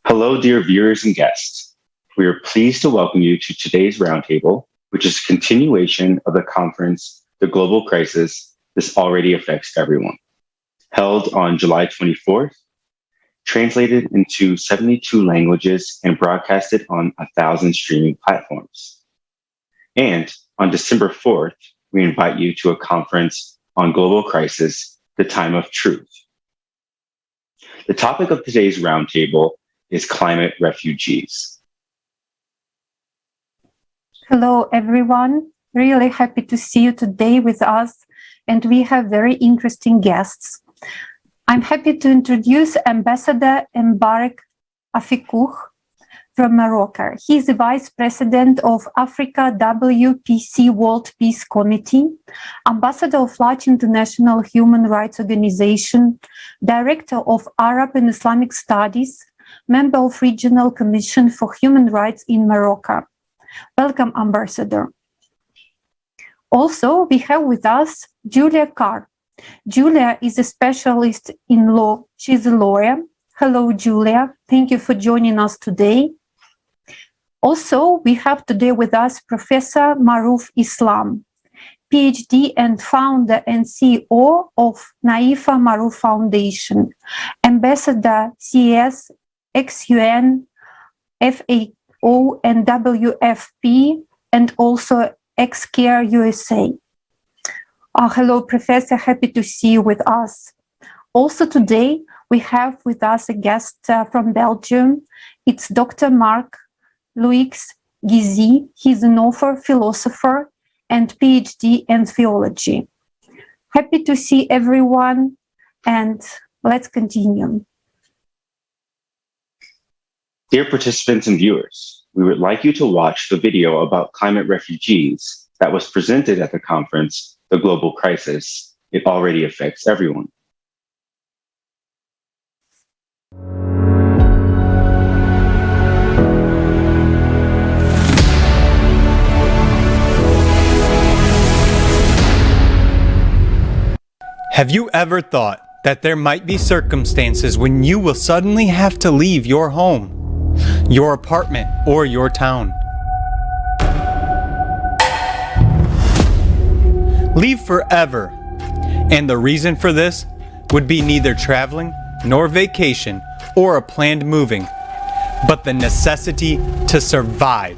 Hello, dear viewers and guests. We are pleased to welcome you to today's roundtable, which is a continuation of the conference, The Global Crisis, This Already Affects Everyone, held on July 24th, translated into 72 languages and broadcasted on 1,000 streaming platforms. And on December 4th, we invite you to a conference on global crisis, The Time of Truth. The topic of today's roundtable is climate refugees. Hello, everyone. Really happy to see you today with us, and we have very interesting guests. I'm happy to introduce Ambassador Mbarek Afikouh from Morocco. He is the Vice President of Africa WPC World Peace Committee, Ambassador of Large International Human Rights Organization, Director of Arab and Islamic Studies, Member of Regional Commission for Human Rights in Morocco. Welcome, Ambassador. Also, we have with us Julia Carr. Julia is a specialist in law. She's a lawyer. Hello, Julia. Thank you for joining us today. Also, we have today with us Professor Maruf Islam, PhD and founder and CEO of Naifa Maruf Foundation, Ambassador CS, ex-UN, FAO and WFP, and also ex-CARE USA. Hello, Professor. Happy to see you with us. Also today, we have with us a guest from Belgium. It's Dr. Marc Louis Gizy. He's an author, philosopher, and PhD in theology. Happy to see everyone, and let's continue. Dear participants and viewers, we would like you to watch the video about climate refugees that was presented at the conference, The Global Crisis, It Already Affects Everyone. Have you ever thought that there might be circumstances when you will suddenly have to leave your home, your apartment, or your town? Leave forever. And the reason for this would be neither traveling nor vacation or a planned moving, but the necessity to survive.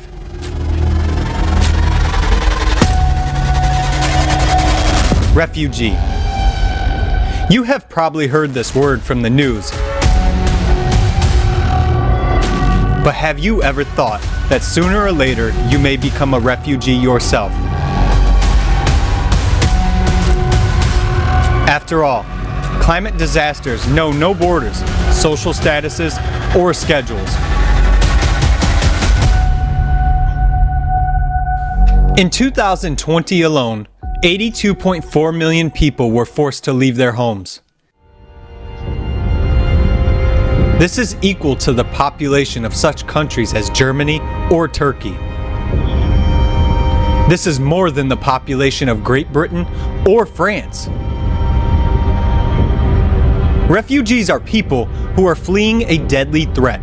Refugee. You have probably heard this word from the news. But have you ever thought that sooner or later you may become a refugee yourself? After all, climate disasters know no borders, social statuses, or schedules. In 2020 alone, 82.4 million people were forced to leave their homes. This is equal to the population of such countries as Germany or Turkey. This is more than the population of Great Britain or France. Refugees are people who are fleeing a deadly threat.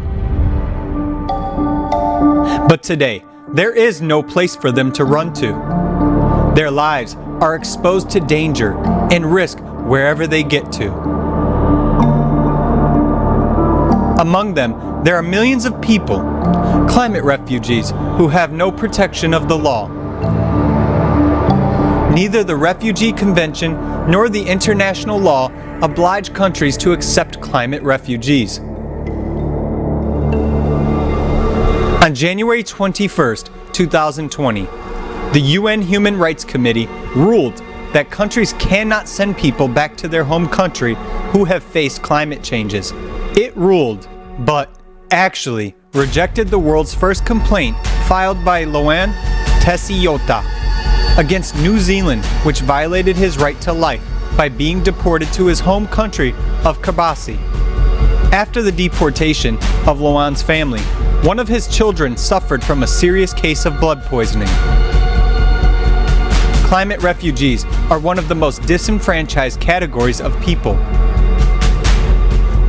But today, there is no place for them to run to. Their lives are exposed to danger and risk wherever they get to. Among them, there are millions of people, climate refugees, who have no protection of the law. Neither the Refugee Convention nor the international law oblige countries to accept climate refugees. On January 21st, 2020, the UN Human Rights Committee ruled that countries cannot send people back to their home country who have faced climate changes. It ruled, but actually rejected the world's first complaint filed by Loan Tessiota against New Zealand, which violated his right to life by being deported to his home country of Kiribati. After the deportation of Loan's family, one of his children suffered from a serious case of blood poisoning. Climate refugees are one of the most disenfranchised categories of people.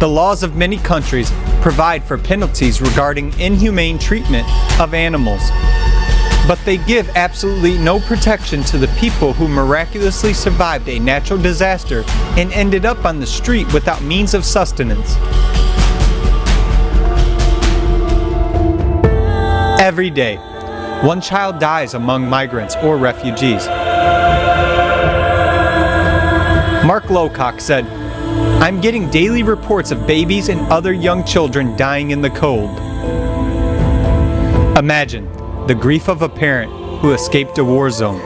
The laws of many countries provide for penalties regarding inhumane treatment of animals, but they give absolutely no protection to the people who miraculously survived a natural disaster and ended up on the street without means of sustenance. Every day, one child dies among migrants or refugees. Mark Lowcock said, "I'm getting daily reports of babies and other young children dying in the cold." Imagine the grief of a parent who escaped a war zone,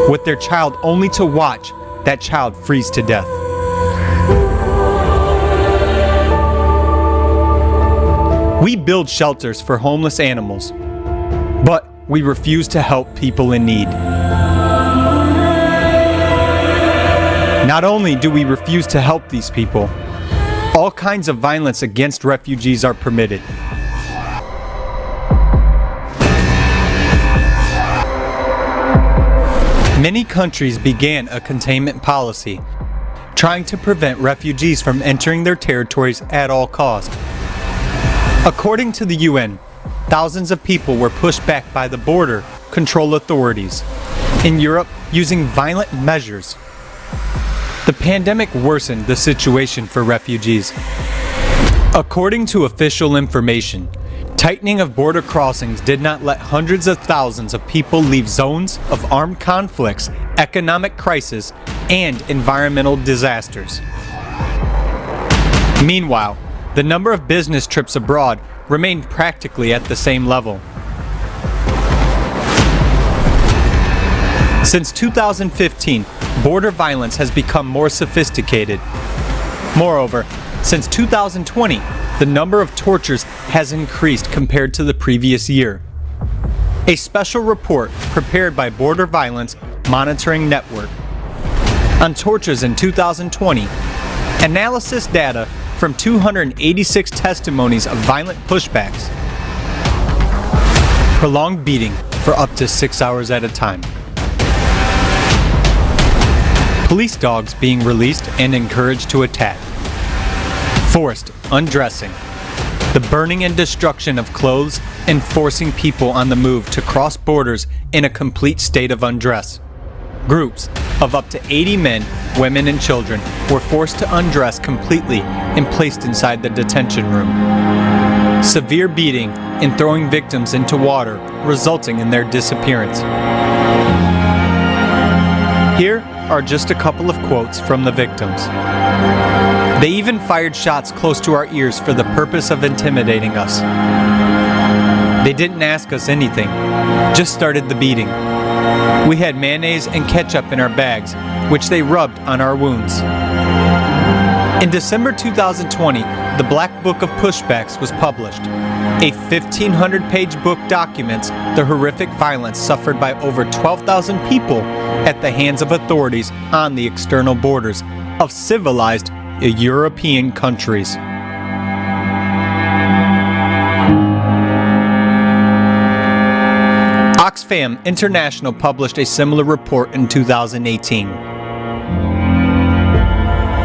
with their child only to watch that child freeze to death. We build shelters for homeless animals, but we refuse to help people in need. Not only do we refuse to help these people, all kinds of violence against refugees are permitted. Many countries began a containment policy, trying to prevent refugees from entering their territories at all costs. According to the UN, thousands of people were pushed back by the border control authorities in Europe using violent measures. The pandemic worsened the situation for refugees. According to official information, tightening of border crossings did not let hundreds of thousands of people leave zones of armed conflicts, economic crisis, and environmental disasters. Meanwhile, the number of business trips abroad remained practically at the same level. Since 2015, border violence has become more sophisticated. Moreover, since 2020, the number of tortures has increased compared to the previous year. A special report prepared by Border Violence Monitoring Network on tortures in 2020 analysis data from 286 testimonies of violent pushbacks, prolonged beating for up to 6 hours at a time, police dogs being released and encouraged to attack, forced undressing, the burning and destruction of clothes, and forcing people on the move to cross borders in a complete state of undress. Groups of up to 80 men, women, and children were forced to undress completely and placed inside the detention room. Severe beating and throwing victims into water, resulting in their disappearance. Here are just a couple of quotes from the victims. They even fired shots close to our ears for the purpose of intimidating us. They didn't ask us anything, just started the beating. We had mayonnaise and ketchup in our bags, which they rubbed on our wounds. In December 2020, the Black Book of Pushbacks was published. A 1,500-page book documents the horrific violence suffered by over 12,000 people at the hands of authorities on the external borders of civilized European countries. Oxfam International published a similar report in 2018.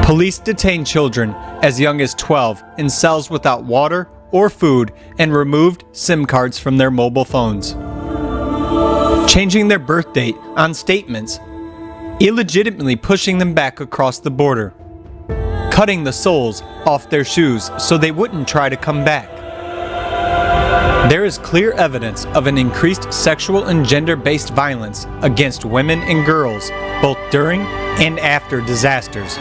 Police detain children as young as 12 in cells without water or food and removed SIM cards from their mobile phones. Changing their birth date on statements, illegitimately pushing them back across the border, cutting the soles off their shoes so they wouldn't try to come back. There is clear evidence of an increased sexual and gender-based violence against women and girls, both during and after disasters.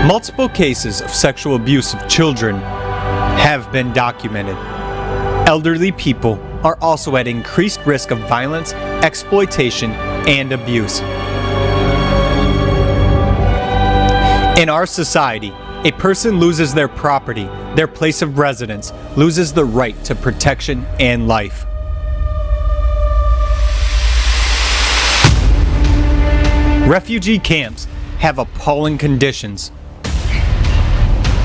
Multiple cases of sexual abuse of children have been documented. Elderly people are also at increased risk of violence, exploitation, and abuse. In our society, a person loses their property, their place of residence, loses the right to protection and life. Refugee camps have appalling conditions.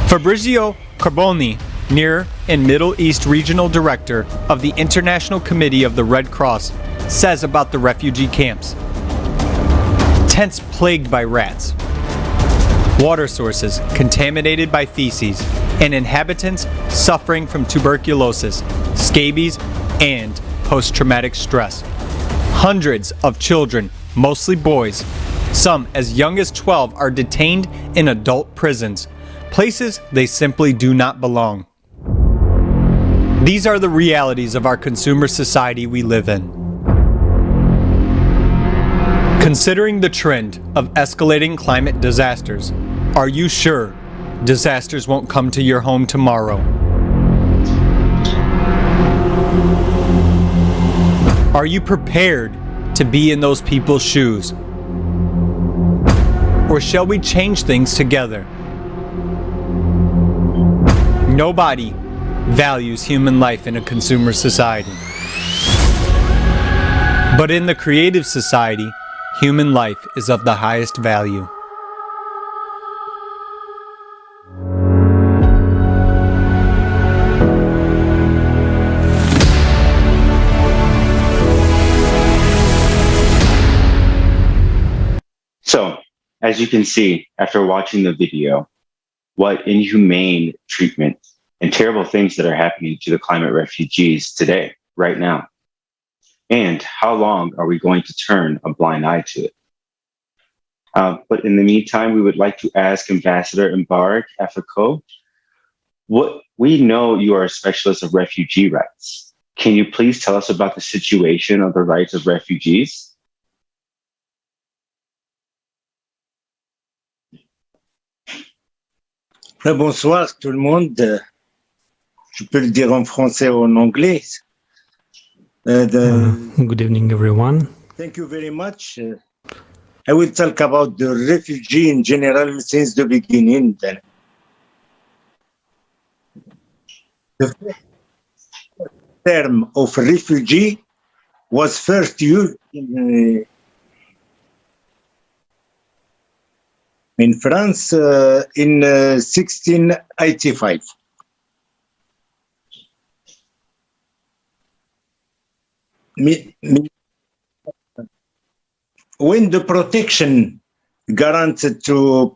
Fabrizio Carboni, Near and Middle East Regional Director of the International Committee of the Red Cross, says about the refugee camps. Tents plagued by rats, water sources contaminated by feces, and inhabitants suffering from tuberculosis, scabies, and post-traumatic stress. Hundreds of children, mostly boys, some as young as 12, are detained in adult prisons, places they simply do not belong. These are the realities of our consumer society we live in. Considering the trend of escalating climate disasters, are you sure disasters won't come to your home tomorrow? Are you prepared to be in those people's shoes? Or shall we change things together? Nobody values human life in a consumer society. But in the creative society, human life is of the highest value. So, as you can see after watching the video, what inhumane treatment and terrible things that are happening to the climate refugees today, right now. And how long are we going to turn a blind eye to it? But in the meantime, we would like to ask Ambassador Mbarek Afiko, what we know you are a specialist of refugee rights. Can you please tell us about the situation of the rights of refugees? Bonsoir tout le monde. Je peux le dire en français ou en anglais. Good evening, everyone. Thank you very much. I will talk about the refugee in general since the beginning. Then. The term of refugee was first used in France in 1685. When the protection granted to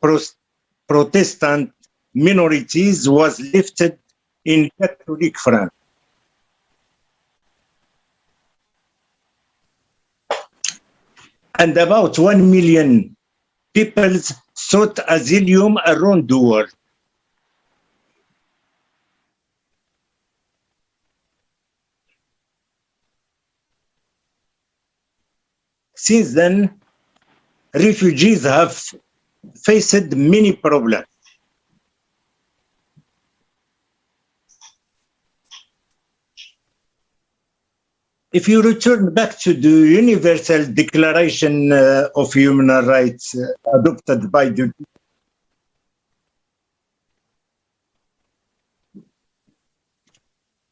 Protestant minorities was lifted in Catholic France. And about 1 million people sought asylum around the world. Since then, refugees have faced many problems. If you return back to the Universal Declaration of Human Rights adopted by the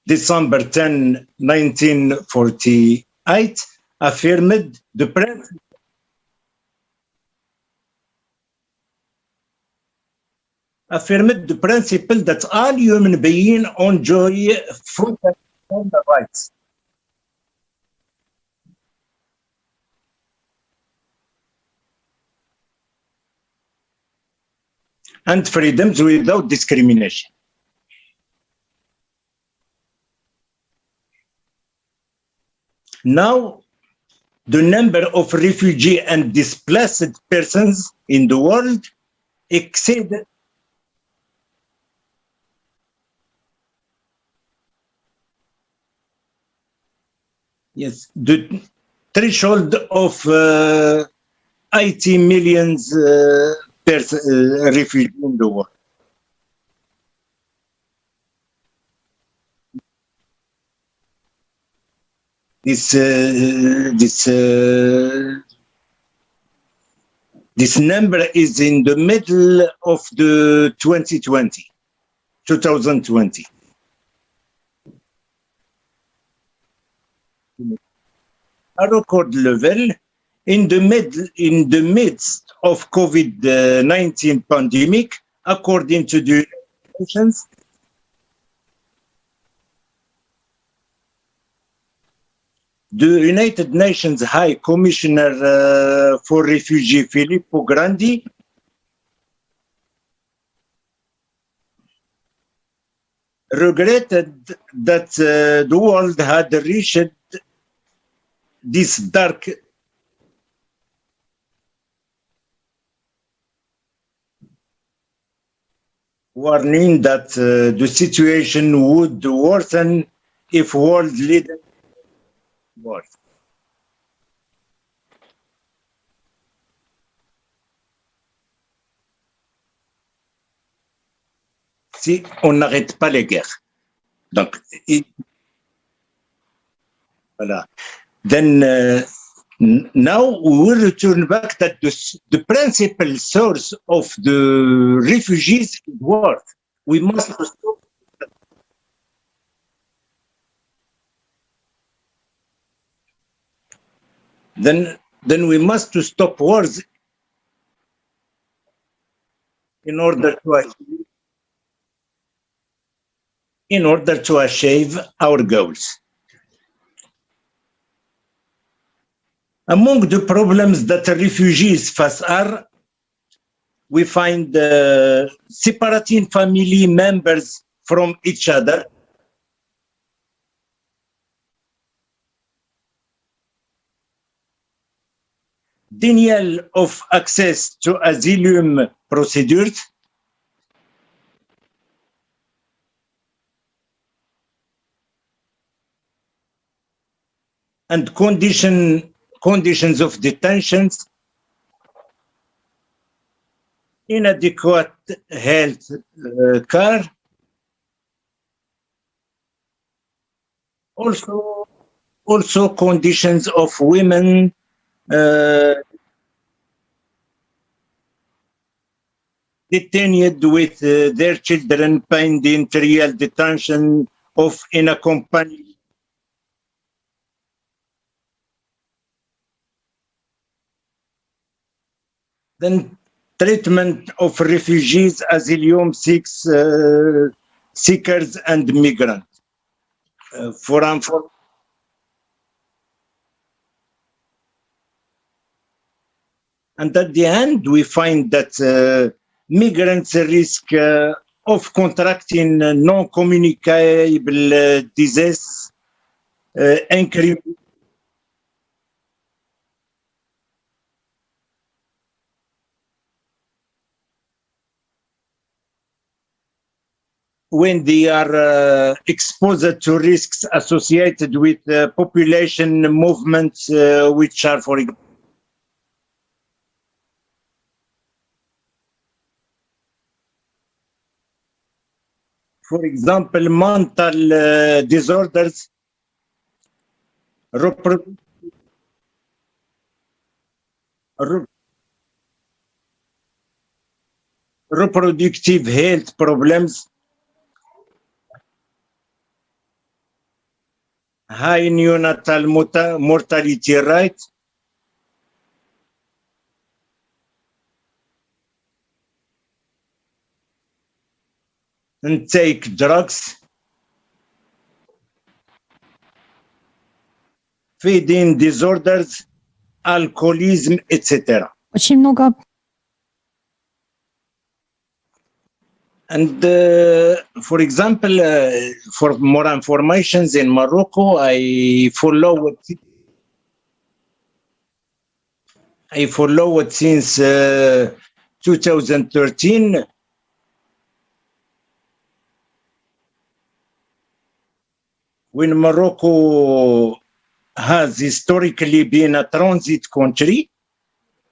December 10, 1948, affirmed the principle that all human beings enjoy fundamental rights. And freedoms without discrimination. Now, the number of refugee and displaced persons in the world exceeded the threshold of 80 million refugees in the world. This number is in the middle of the 2020. A record level in the midst of COVID-19 pandemic, according to the Nations. The United Nations High Commissioner for Refugee Filippo Grandi regretted that the world had reached this dark warning that the situation would worsen if world leaders war. Si on n'arrête pas les guerres. Donc, voilà. Then now we will return back that the principal source of the refugees is war. We must stop. Then we must to stop wars in order to achieve our goals. Among the problems that refugees face are, we find separating family members from each other, denial of access to asylum procedures, and conditions of detentions, inadequate health care, also conditions of women detained with their children pending trial detention of unaccompanied. Then treatment of refugees, asylum seekers, and migrants. And at the end, we find that migrants risk of contracting non-communicable disease, when they are exposed to risks associated with population movements, which are, for example, mental disorders, reproductive health problems, high neonatal mortality rate, and take drugs, feeding disorders, alcoholism, etc. Очень много. And for example, for more informations in Morocco, I follow it since 2013. When Morocco has historically been a transit country,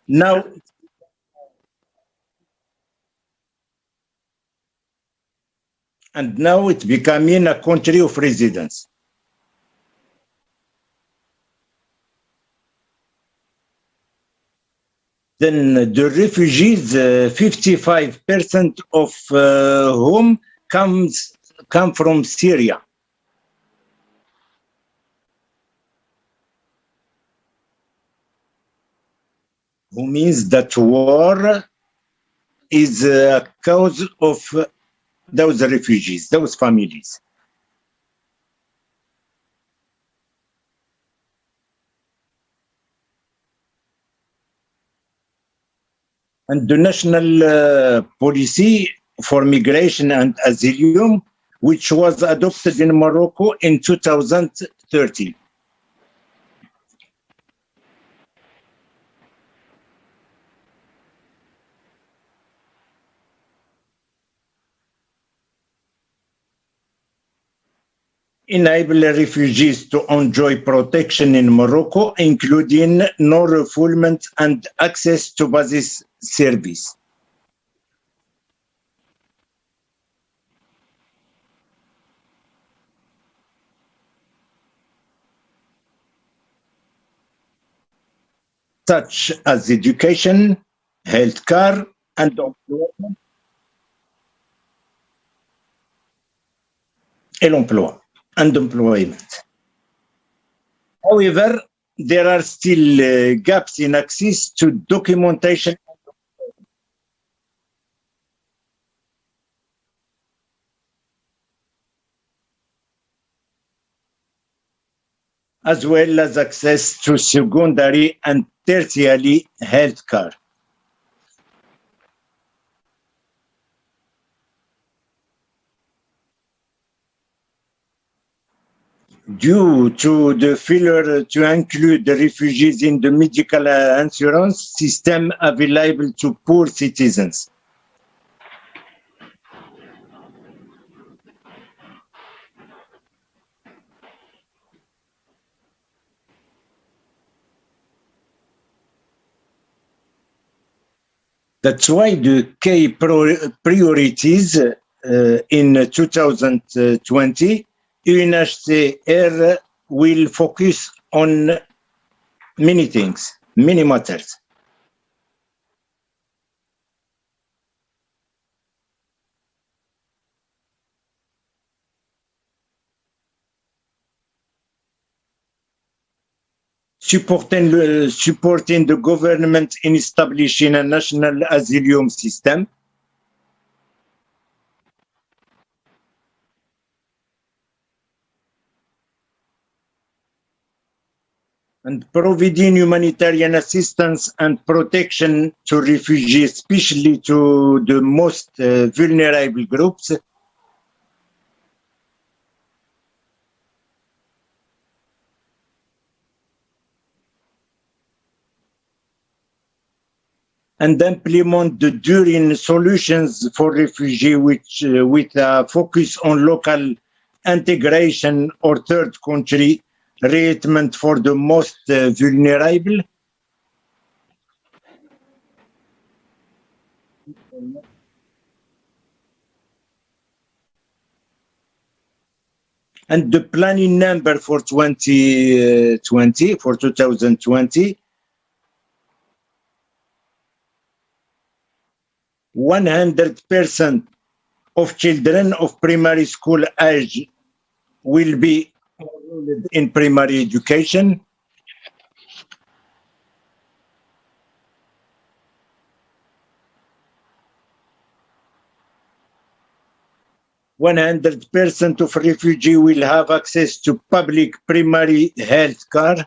now it's becoming a country of residence. Then the refugees, 55% of whom come from Syria. Who means that war is a cause of those refugees, those families. And the national policy for migration and asylum, which was adopted in Morocco in 2013. Enable refugees to enjoy protection in Morocco, including no refoulement and access to basis service. Such as education, healthcare, and employment, et l'emploi, and employment. However, there are still gaps in access to documentation as well as access to secondary and tertiary healthcare. Due to the failure to include the refugees in the medical insurance system available to poor citizens. That's why the key priorities in 2020, UNHCR will focus on many things, many matters. Supporting the government in establishing a national asylum system, and providing humanitarian assistance and protection to refugees, especially to the most vulnerable groups. And implement the enduring solutions for refugees, which with a focus on local integration or third country treatment for the most vulnerable. And the planning number for 2020, 100% of children of primary school age will be enrolled in primary education. %100% of refugees will have access to public primary health care.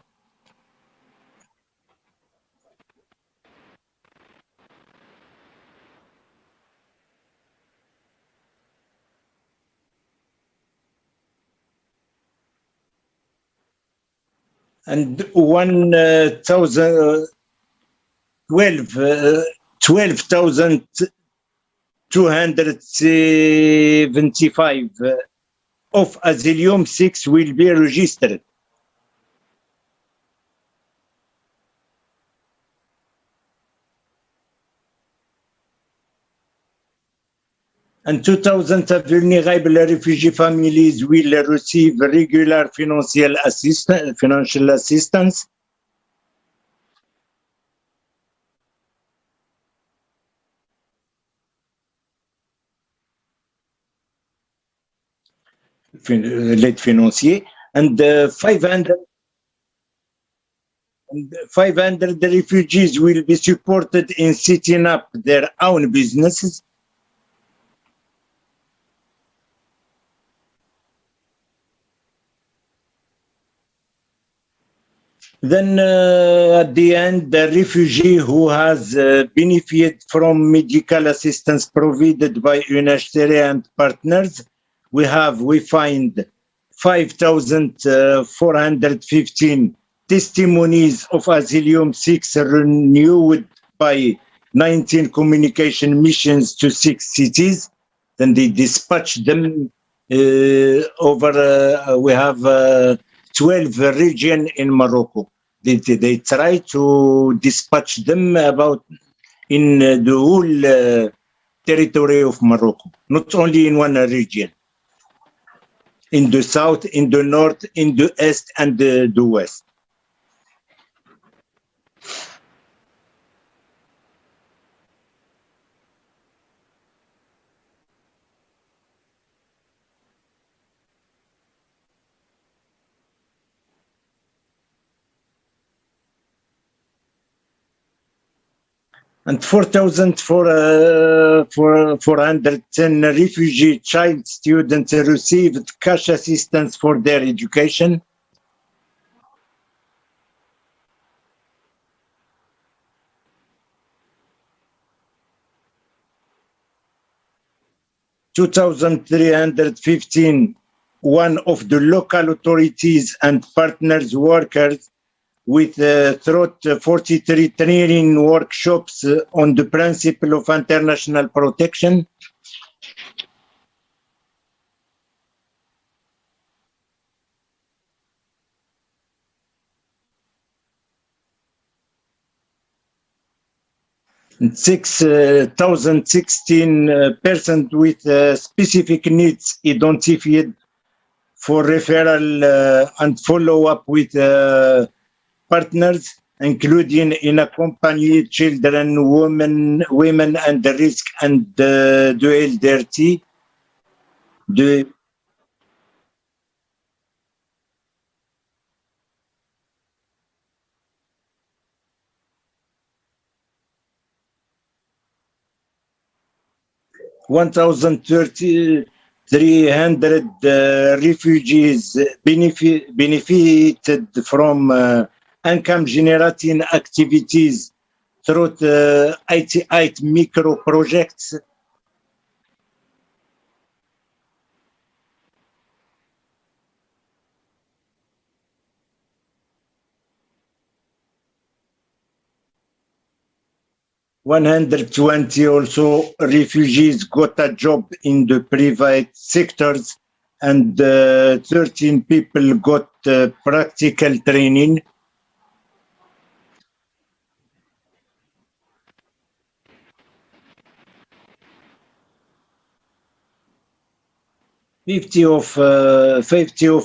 And 12,275 of asylum seekers will be registered. And 2,000 vulnerable refugee families will receive regular financial assistance. L'aide financier, and 500 refugees will be supported in setting up their own businesses. Then at the end, the refugee who has benefited from medical assistance provided by UNHCR and partners, we find 5,415 testimonies of asylum seekers renewed by 19 communication missions to 6 cities. Then they dispatch them we have 12 regions in Morocco. They try to dispatch them about in the whole territory of Morocco, not only in one region. In the south, in the north, in the east, and the west. And 4,410 refugee child students received cash assistance for their education. (2,315) one of the local authorities and partners workers with throughout 43 training workshops on the principle of international protection. And 6,016 persons with specific needs identified for referral and follow-up with partners, including unaccompanied children, women and the risk and the elderly. 1,300 refugees benefited from income-generating activities through 88 micro projects. (120) also refugees got a job in the private sectors, and 13 people got practical training. Fifty of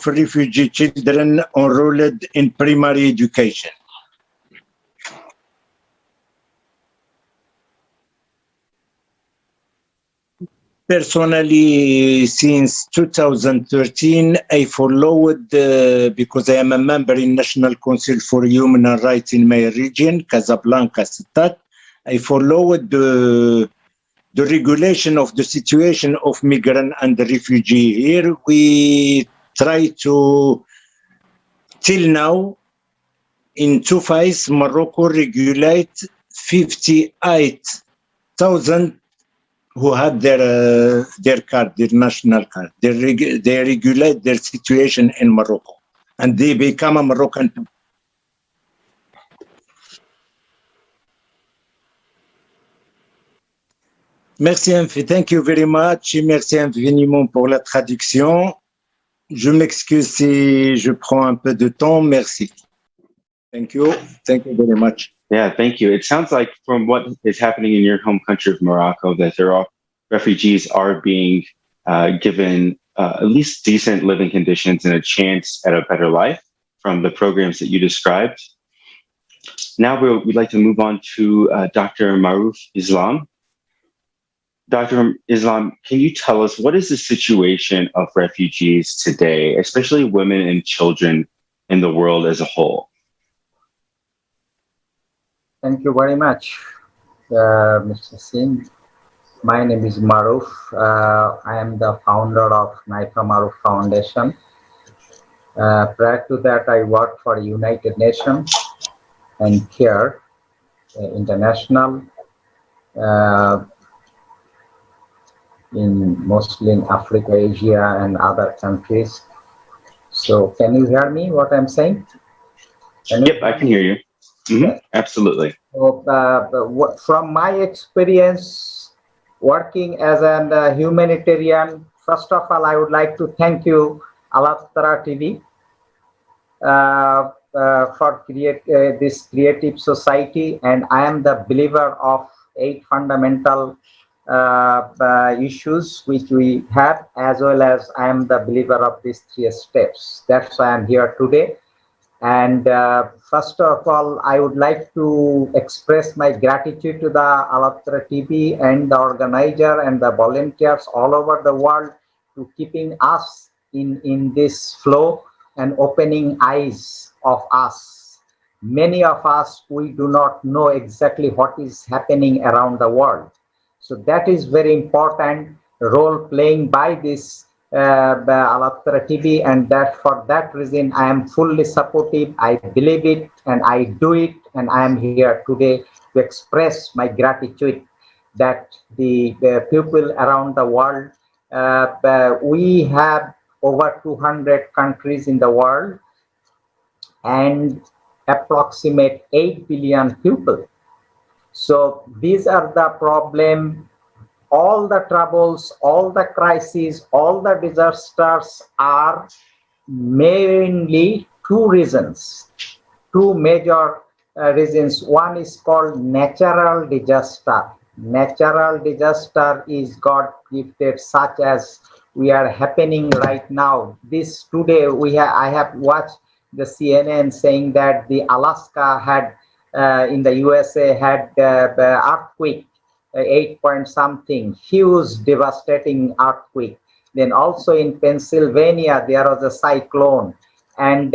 refugee children enrolled in primary education. Personally, since 2013, I followed, because I am a member in National Council for Human Rights in my region, Casablanca, Stat, I followed the regulation of the situation of migrant and refugee. Here we try to, till now, in 2 phases, Morocco regulate 58,000 who had their card, their national card. They regulate their situation in Morocco, and they become a Moroccan. Merci, thank you very much. Merci infiniment pour la traduction. Je m'excuse si je prends un peu de temps. Merci. Thank you. Thank you very much. Yeah, thank you. It sounds like from what is happening in your home country of Morocco, that refugees are being given at least decent living conditions and a chance at a better life from the programs that you described. Now we'd like to move on to Dr. Maruf Islam. Dr. Islam, can you tell us what is the situation of refugees today, especially women and children in the world as a whole? Thank you very much, Mr. Singh. My name is Maruf. I am the founder of Naifa Maruf Foundation. Prior to that, I worked for United Nations and CARE International, mostly in Africa, Asia, and other countries. So, can you hear me? What I'm saying? Yep, I can hear you. Yes. Absolutely. So, from my experience working as a humanitarian, first of all, I would like to thank you, Alatra TV, for this creative society, and I am the believer of 8 fundamental issues which we have, as well as I am the believer of these 3 steps. That's why I'm here today. And first of all, I would like to express my gratitude to the Alatra TV and the organizer and the volunteers all over the world to keeping us in this flow and opening eyes of us. Many of us, we do not know exactly what is happening around the world. So that is very important role playing by this Alatra TV, and that for that reason I am fully supportive. I believe it and I do it, and I am here today to express my gratitude that the people around the world, we have over 200 countries in the world and approximate 8 billion people. So these are the problem. All the troubles, all the crises, all the disasters are mainly 2 reasons, 2 major reasons. One is called natural disaster. Natural disaster is God gifted, such as we are happening right now. This today I have watched the CNN saying that the Alaska had in the USA had earthquake, 8 point something, huge devastating earthquake. Then also in Pennsylvania there was a cyclone, and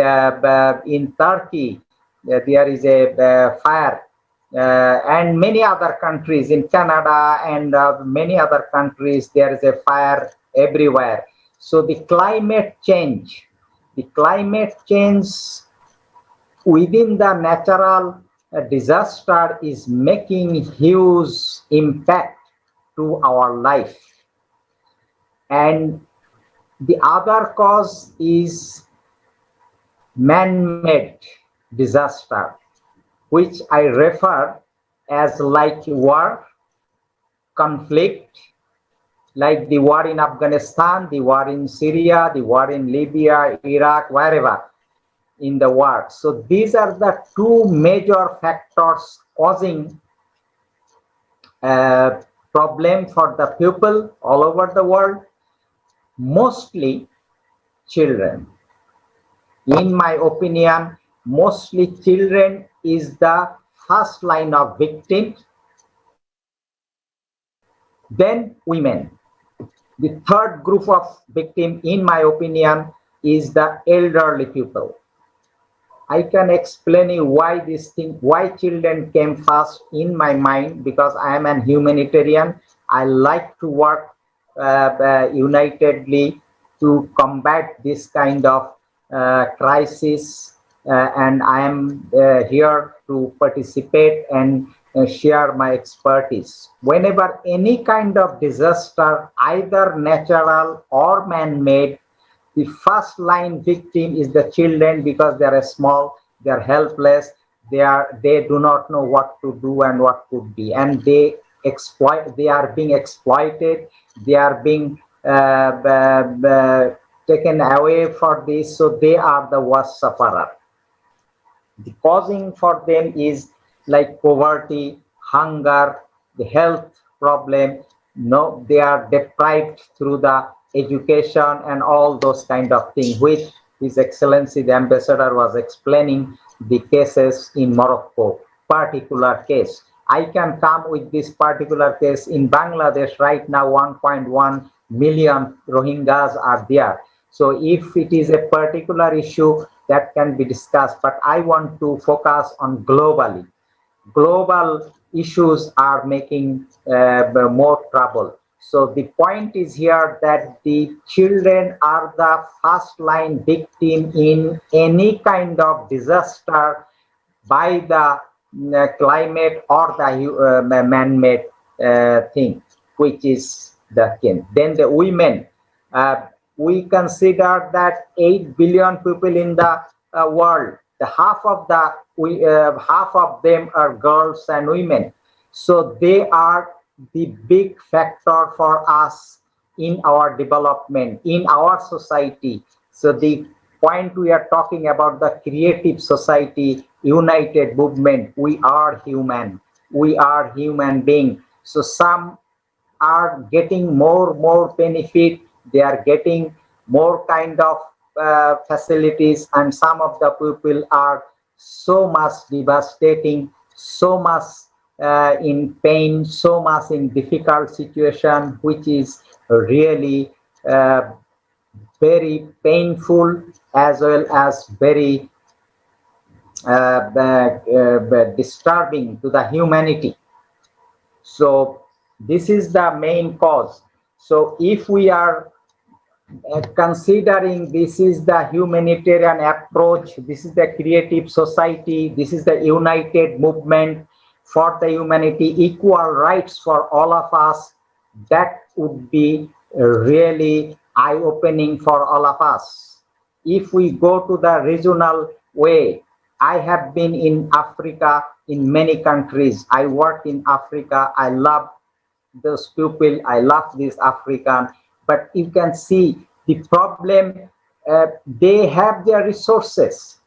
in Turkey there is a fire, and many other countries in Canada and many other countries there is a fire everywhere. So the climate change within the natural disaster is making huge impact to our life. And the other cause is man-made disaster, which I refer as like war, conflict, like the war in Afghanistan, the war in Syria, the war in Libya, Iraq, wherever in the world. So these are the 2 major factors causing a problem for the people all over the world, mostly children. In my opinion, mostly children is the first line of victims, then women. The third group of victim, in my opinion, is the elderly people. I can explain you why this thing, why children came first in my mind, because I am an humanitarian. I like to work unitedly to combat this kind of crisis, and I am here to participate and share my expertise. Whenever any kind of disaster, either natural or man-made, the first line victim is the children, because they are small, they are helpless, they do not know what to do and what could be, and they are being exploited, they are being taken away for this, so they are the worst sufferer. The causing for them is like poverty, hunger, the health problem. No, they are deprived through the education and all those kind of things, which His Excellency the Ambassador was explaining the cases in Morocco, particular case. I can come with this particular case in Bangladesh right now. 1.1 million Rohingyas are there. So if it is a particular issue, that can be discussed, but I want to focus on globally. Global issues are making more trouble. So the point is here that the children are the first line victim in any kind of disaster by the climate or the man-made thing, which is the kin. Then the women, we consider that 8 billion people in the world. The half of them are girls and women. So they are the big factor for us in our development, in our society. So the point we are talking about, the creative society, united movement, we are human. We are human being. So some are getting more benefit. They are getting more kind of facilities, and some of the people are so much devastating, so much in pain, so much in difficult situation, which is really very painful as well as very disturbing to the humanity. So this is the main cause. So if we are considering this is the humanitarian approach, this is the creative society, this is the united movement for the humanity, equal rights for all of us, that would be really eye-opening for all of us. If we go to the regional way, I have been in Africa, in many countries. I work in Africa. I love those people. I love this African. But you can see the problem, they have their resources.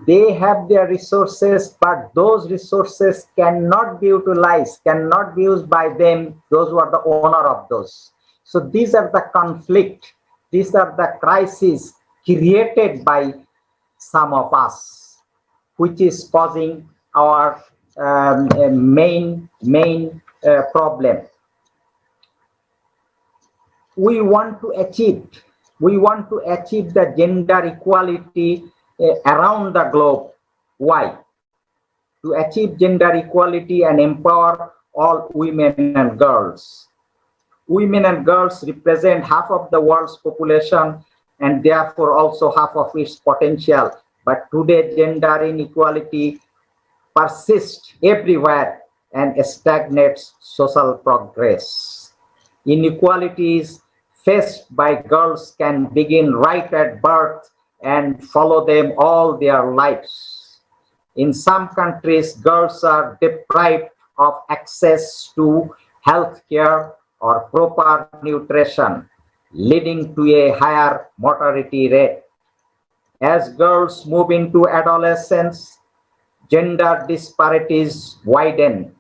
They have their resources, but those resources cannot be utilized, cannot be used by them, those who are the owner of those. So these are the conflict, these are the crises created by some of us, which is causing our main problem. We want to achieve the gender equality around the globe. Why? To achieve gender equality and empower all women and girls. Women and girls represent half of the world's population and therefore also half of its potential. But today gender inequality persists everywhere and stagnates social progress. Inequalities faced by girls can begin right at birth and follow them all their lives. In some countries, girls are deprived of access to health care or proper nutrition, leading to a higher mortality rate. As girls move into adolescence, gender disparities widen.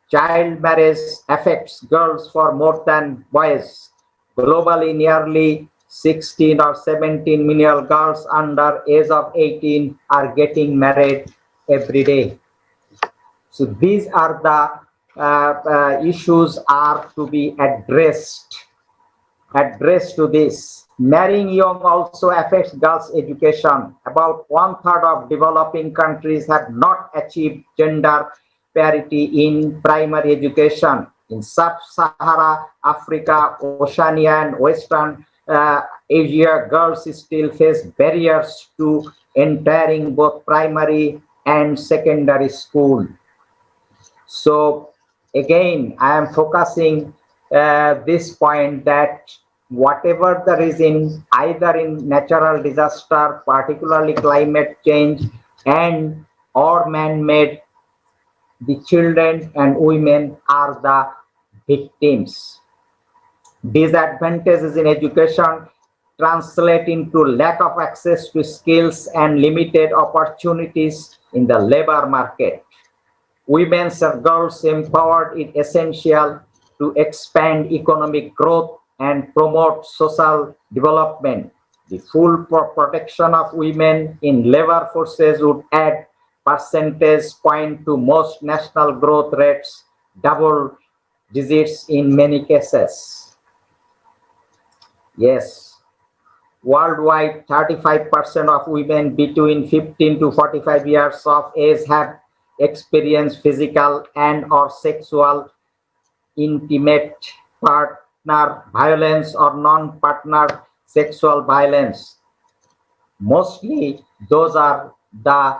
Child marriage affects girls far more than boys. Globally, nearly 16 or 17 million girls under age of 18 are getting married every day. So these are the issues are to be addressed to this. Marrying young also affects girls' education. About 1/3 of developing countries have not achieved gender parity in primary education. In sub-Sahara Africa, Oceania, and Western Asia, girls still face barriers to entering both primary and secondary school. So again, I am focusing this point that whatever the reason, either in natural disaster, particularly climate change, and or man-made, the children and women are the victims. Disadvantages in education translate into lack of access to skills and limited opportunities in the labor market. Women and girls empowered is essential to expand economic growth and promote social development. The full protection of women in labor forces would add percentage point to most national growth rates, double digits in many cases. Yes, worldwide 35% of women between 15 to 45 years of age have experienced physical and or sexual intimate part partner violence or non-partner sexual violence. Mostly those are the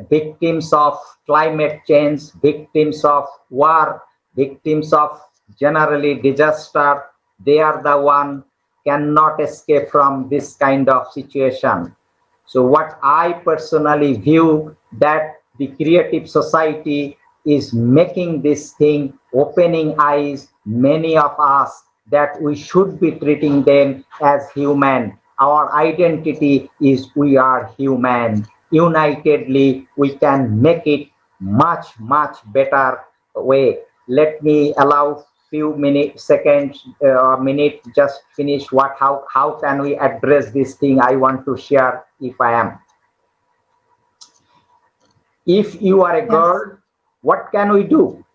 victims of climate change, victims of war, victims of generally disaster. They are the one cannot escape from this kind of situation. So what I personally view that the creative society is making this thing, opening eyes, many of us, that we should be treating them as human. Our identity is we are human. Unitedly, we can make it much, much better way. Let me allow few minutes, seconds, minute, just finish how can we address this thing I want to share if I am. If you are a girl, what can we do?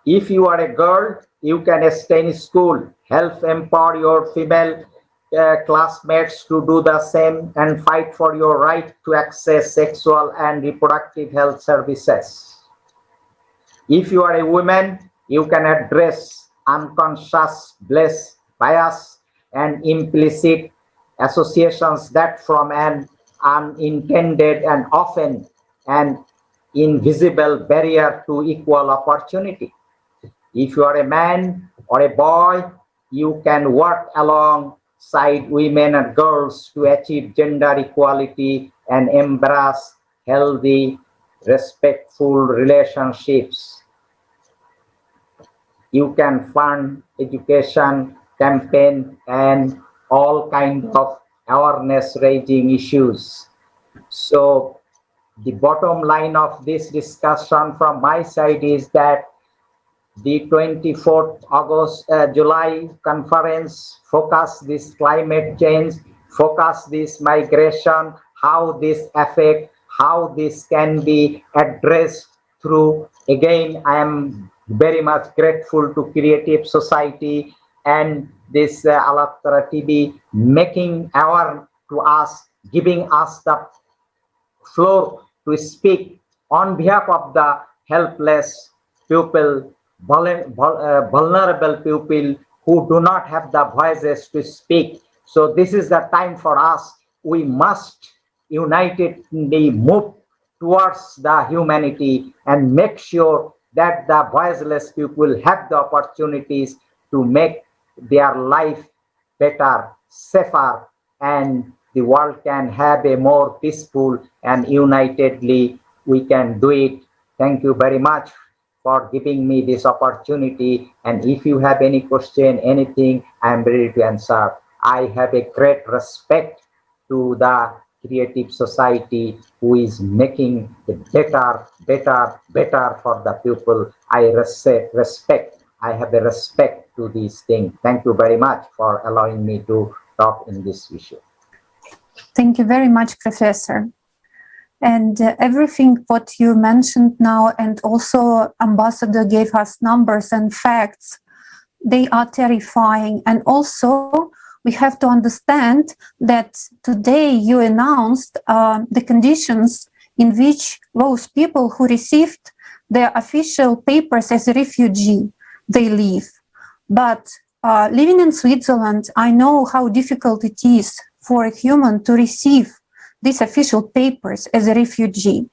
If you are a girl, you can stay in school, help empower your female classmates to do the same and fight for your right to access sexual and reproductive health services. If you are a woman, you can address unconscious bias and implicit associations that from an unintended and often an invisible barrier to equal opportunity. If you are a man or a boy, you can work alongside women and girls to achieve gender equality and embrace healthy, respectful relationships. You can fund education campaign and all kinds of awareness raising issues. So the bottom line of this discussion from my side is that the 24th July conference focus this climate change, focus this migration, how this affect, how this can be addressed through. Again, I am very much grateful to Creative Society and this Alatra TV making aware to us, giving us the floor to speak on behalf of the helpless people, vulnerable people who do not have the voices to speak. So this is the time for us. We must unitedly move towards the humanity and make sure that the voiceless people have the opportunities to make their life better, safer, and the world can have a more peaceful and unitedly we can do it. Thank you very much for giving me this opportunity. And if you have any question, anything, I am ready to answer. I have a great respect to the Creative Society who is making the better for the people. I respect. I have a respect to these things. Thank you very much for allowing me to talk in this issue. Thank you very much, Professor. And everything what you mentioned now, and also Ambassador gave us numbers and facts, they are terrifying. And also we have to understand that today you announced the conditions in which those people who received their official papers as a refugee, they live. But living in Switzerland, I know how difficult it is for a human to receive these official papers as a refugee.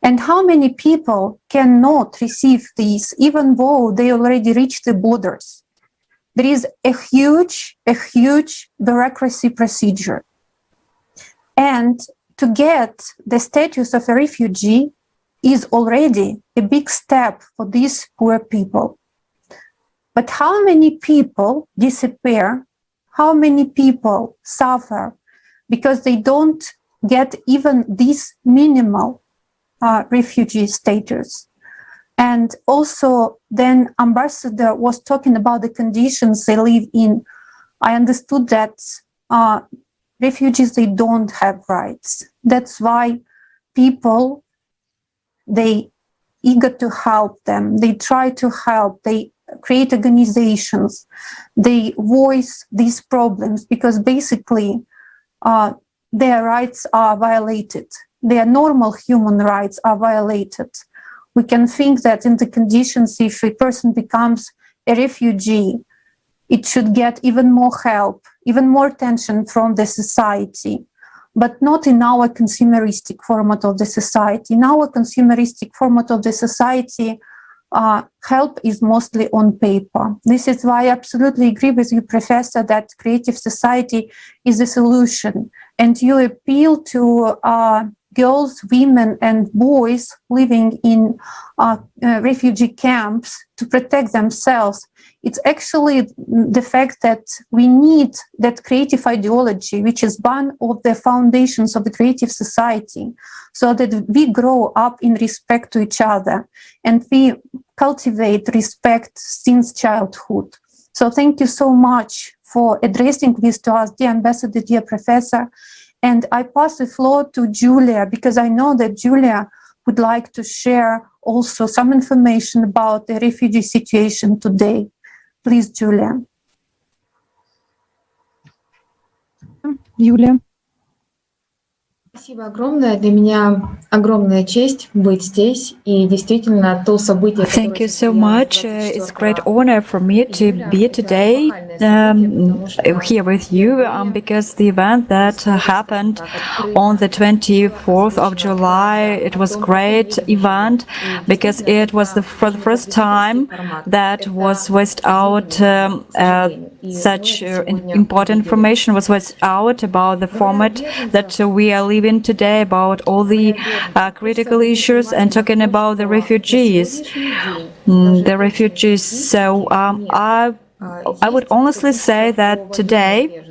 And how many people cannot receive these, even though they already reached the borders? There is a huge bureaucracy procedure. And to get the status of a refugee is already a big step for these poor people. But how many people disappear? How many people suffer because they don't get even this minimal refugee status? And also then Ambassador was talking about the conditions they live in. I understood that refugees, they don't have rights. That's why people, they eager to help them. They try to help. They create organizations. They voice these problems because basically their rights are violated. Their normal human rights are violated. We can think that in the conditions, if a person becomes a refugee, it should get even more help, even more attention from the society, but not in our consumeristic format of the society. In our consumeristic format of the society, help is mostly on paper. This is why I absolutely agree with you, Professor, that creative society is a solution. And you appeal to girls, women, and boys living in refugee camps to protect themselves. It's actually the fact that we need that creative ideology, which is one of the foundations of the creative society, so that we grow up in respect to each other and we cultivate respect since childhood. So thank you so much for addressing this to us, dear Ambassador, dear Professor. And I pass the floor to Julia, because I know that Julia would like to share also some information about the refugee situation today. Please, Julia. Юлия. Спасибо огромное. Для меня огромная честь быть здесь и действительно то событие. Thank you so much. It's a great honor for me to be today here with you because the event that happened on the 24th of July, it was a great event because it was for the first time that was voiced out such important information was voiced out about the format that we are living today, about all the critical issues, and talking about the refugees. So I would honestly say that today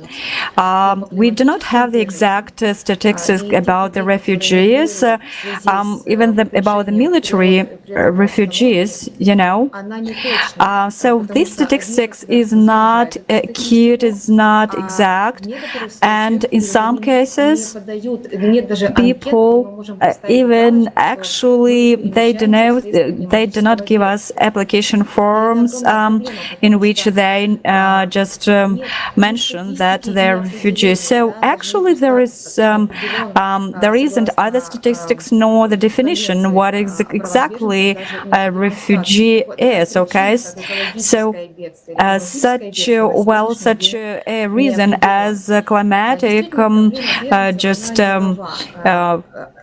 we do not have the exact statistics about the refugees, even about the military refugees, you know. So this statistics is not acute, is not exact, and in some cases people even actually they do not give us application forms in which they just mention that they're refugees. So actually there isn't either statistics nor the definition what exactly a refugee is. Okay, so such a reason as climatic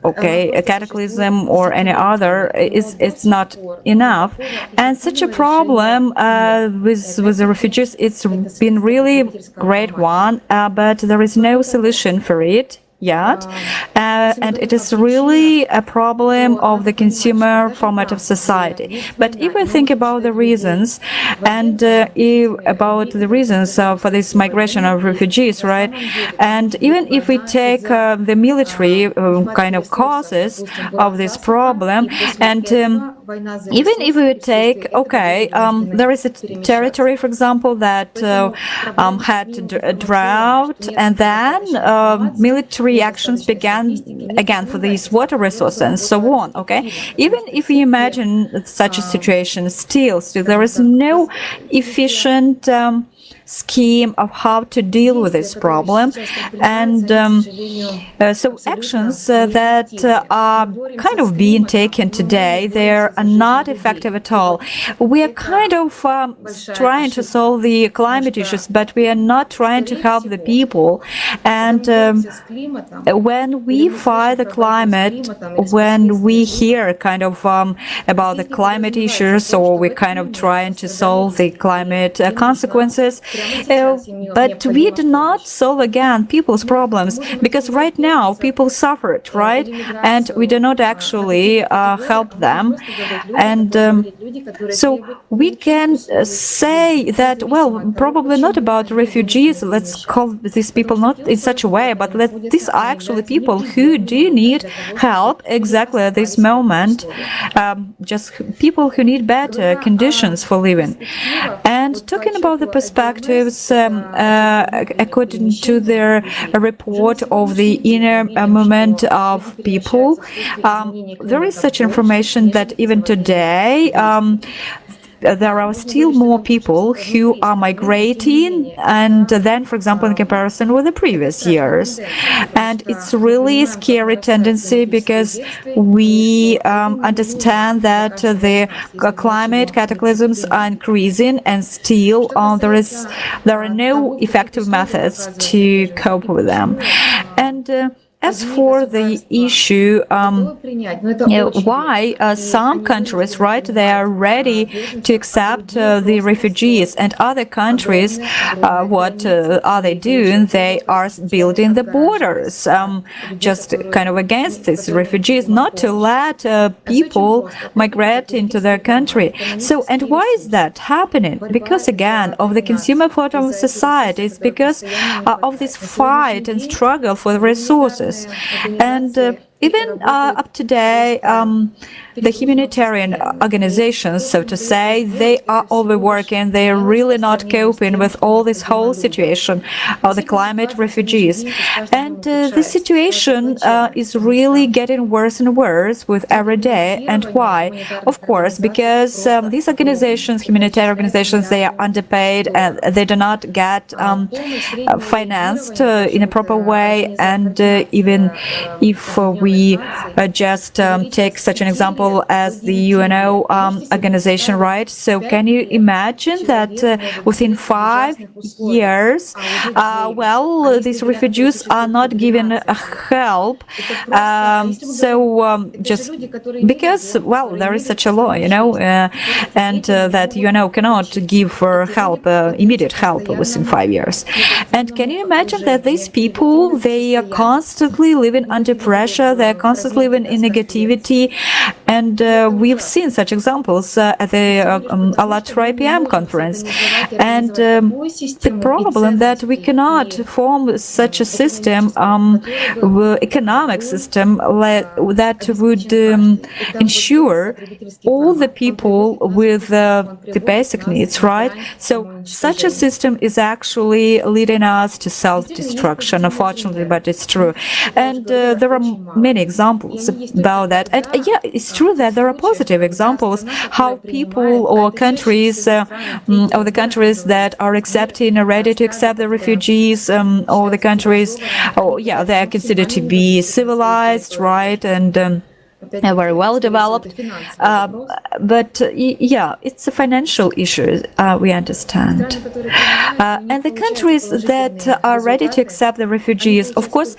a cataclysm or any other it's not enough, and such a problem with the refugees, it's been really great one, but there is no solution for it yet, and it is really a problem of the consumer format of society. But if we think about the reasons and about the reasons for this migration of refugees, right, and even if we take the military kind of causes of this problem, and even if we take, there is a territory, for example, that had a drought, and then military actions began again for these water resources and so on. Okay, even if you imagine such a situation, still there is no efficient scheme of how to deal with this problem, and so actions that are kind of being taken today, they are not effective at all. We are kind of trying to solve the climate issues, but we are not trying to help the people. And when we fight the climate, when we hear kind of about the climate issues, or we're kind of trying to solve the climate consequences, but we do not solve again people's problems, because right now people suffered, right, and we do not actually help them. And so we can say that, well, probably not about refugees, let's call these people not in such a way, but these are actually people who do need help exactly at this moment, just people who need better conditions for living. And talking about the perspectives, according to the report of the inner movement of people, there is such information that even today there are still more people who are migrating, and then, for example, in comparison with the previous years. And it's really a scary tendency because we understand that the climate cataclysms are increasing, and still there are no effective methods to cope with them. And as for the issue, why some countries, right, they are ready to accept the refugees, and other countries, what are they doing? They are building the borders, just kind of against these refugees, not to let people migrate into their country. So, and why is that happening? Because again, of the consumer part of society, it's because of this fight and struggle for the resources. And even up to today, the humanitarian organizations, so to say, they are overworking. They are really not coping with all this whole situation of the climate refugees. And the situation is really getting worse and worse with every day. And why? Of course, because these organizations, humanitarian organizations, they are underpaid and they do not get financed in a proper way. And even if we just take such an example as the UNO organization, right? So can you imagine that within 5 years, these refugees are not given help? Just because, there is such a law, and that UNO cannot give help, immediate help within 5 years. And can you imagine that these people, they are constantly living under pressure, they're constantly living in negativity, and we've seen such examples at the ALLATRA IPM conference. And the problem that we cannot form such a system, economic system, that would ensure all the people with the basic needs, right? So such a system is actually leading us to self-destruction, unfortunately, but it's true. And there are many examples about that. And yeah, it's true that there are positive examples how people or countries, or the countries that are accepting or ready to accept the refugees, or the countries, they are considered to be civilized, right? And very well developed, but it's a financial issue, we understand. And the countries that are ready to accept the refugees, of course,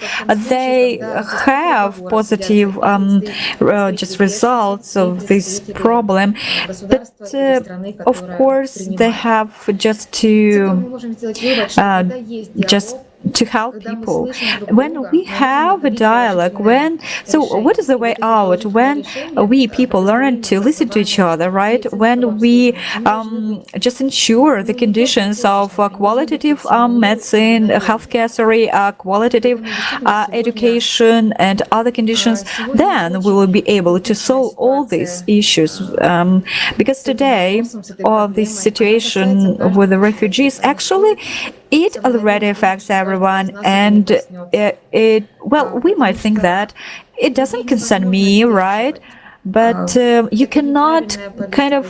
they have positive just results of this problem, but of course they have just to help people. When we have a dialogue, what is the way out? When we people learn to listen to each other, right? When we just ensure the conditions of qualitative medicine, healthcare, qualitative education, and other conditions, then we will be able to solve all these issues. Because today, this situation with the refugees, actually, it already affects everyone, and we might think that it doesn't concern me, right? But you cannot kind of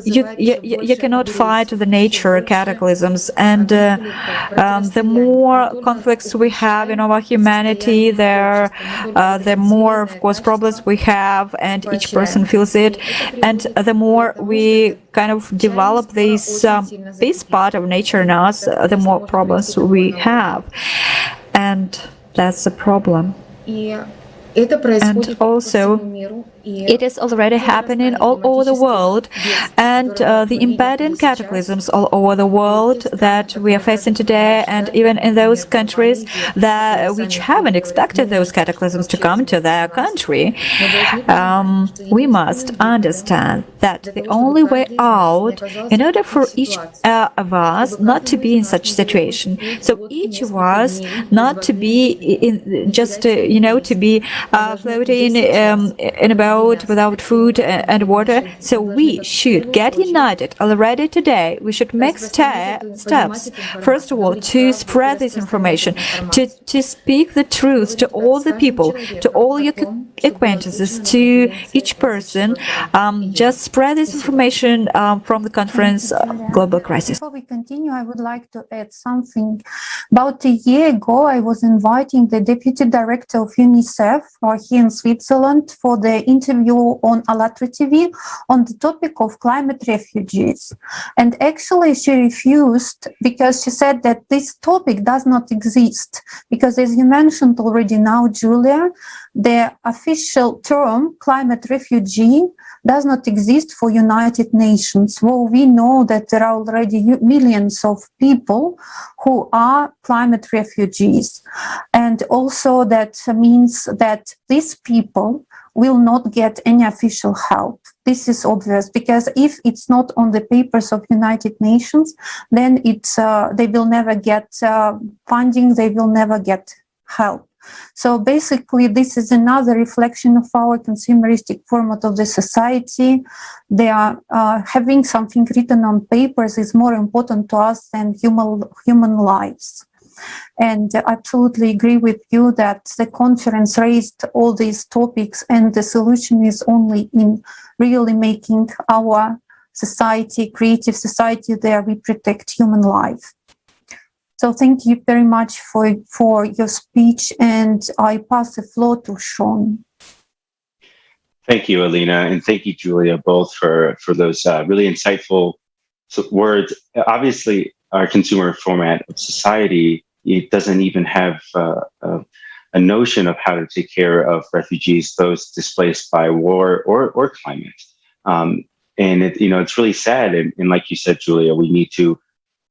you cannot fight the nature cataclysms, and the more conflicts we have in our humanity, the more, of course, problems we have, and each person feels it, and the more we kind of develop this part of nature in us, the more problems we have, and that's a problem. And also, it is already happening all over the world, and the impending cataclysms all over the world that we are facing today, and even in those countries which haven't expected those cataclysms to come to their country, we must understand that the only way out, in order for each of us not to be in such situation, so each of us not to be to be floating in a boat without food and water. So we should get united already today. We should make steps, first of all, to spread this information, to speak the truth to all the people, to all your acquaintances, to each person. Just spread this information from the conference Global Crisis. Before we continue, I would like to add something. About a year ago, I was inviting the Deputy Director of UNICEF here in Switzerland for the interview on ALLATRA TV on the topic of climate refugees. And actually, she refused because she said that this topic does not exist. Because as you mentioned already now, Julia, the official term climate refugee does not exist for United Nations. Well, we know that there are already millions of people who are climate refugees. And also that means that these people will not get any official help. This is obvious because if it's not on the papers of United Nations, then they will never get funding, they will never get help. So basically, this is another reflection of our consumeristic format of the society. They are having something written on papers is more important to us than human lives. And I absolutely agree with you that the conference raised all these topics, and the solution is only in really making our society, creative society, there we protect human life. So thank you very much for your speech, and I pass the floor to Sean. Thank you, Alina, and thank you, Julia, both for those really insightful words. Obviously, our consumer format of society, it doesn't even have a notion of how to take care of refugees, those displaced by war or climate. And it's really sad. And like you said, Julia, we need to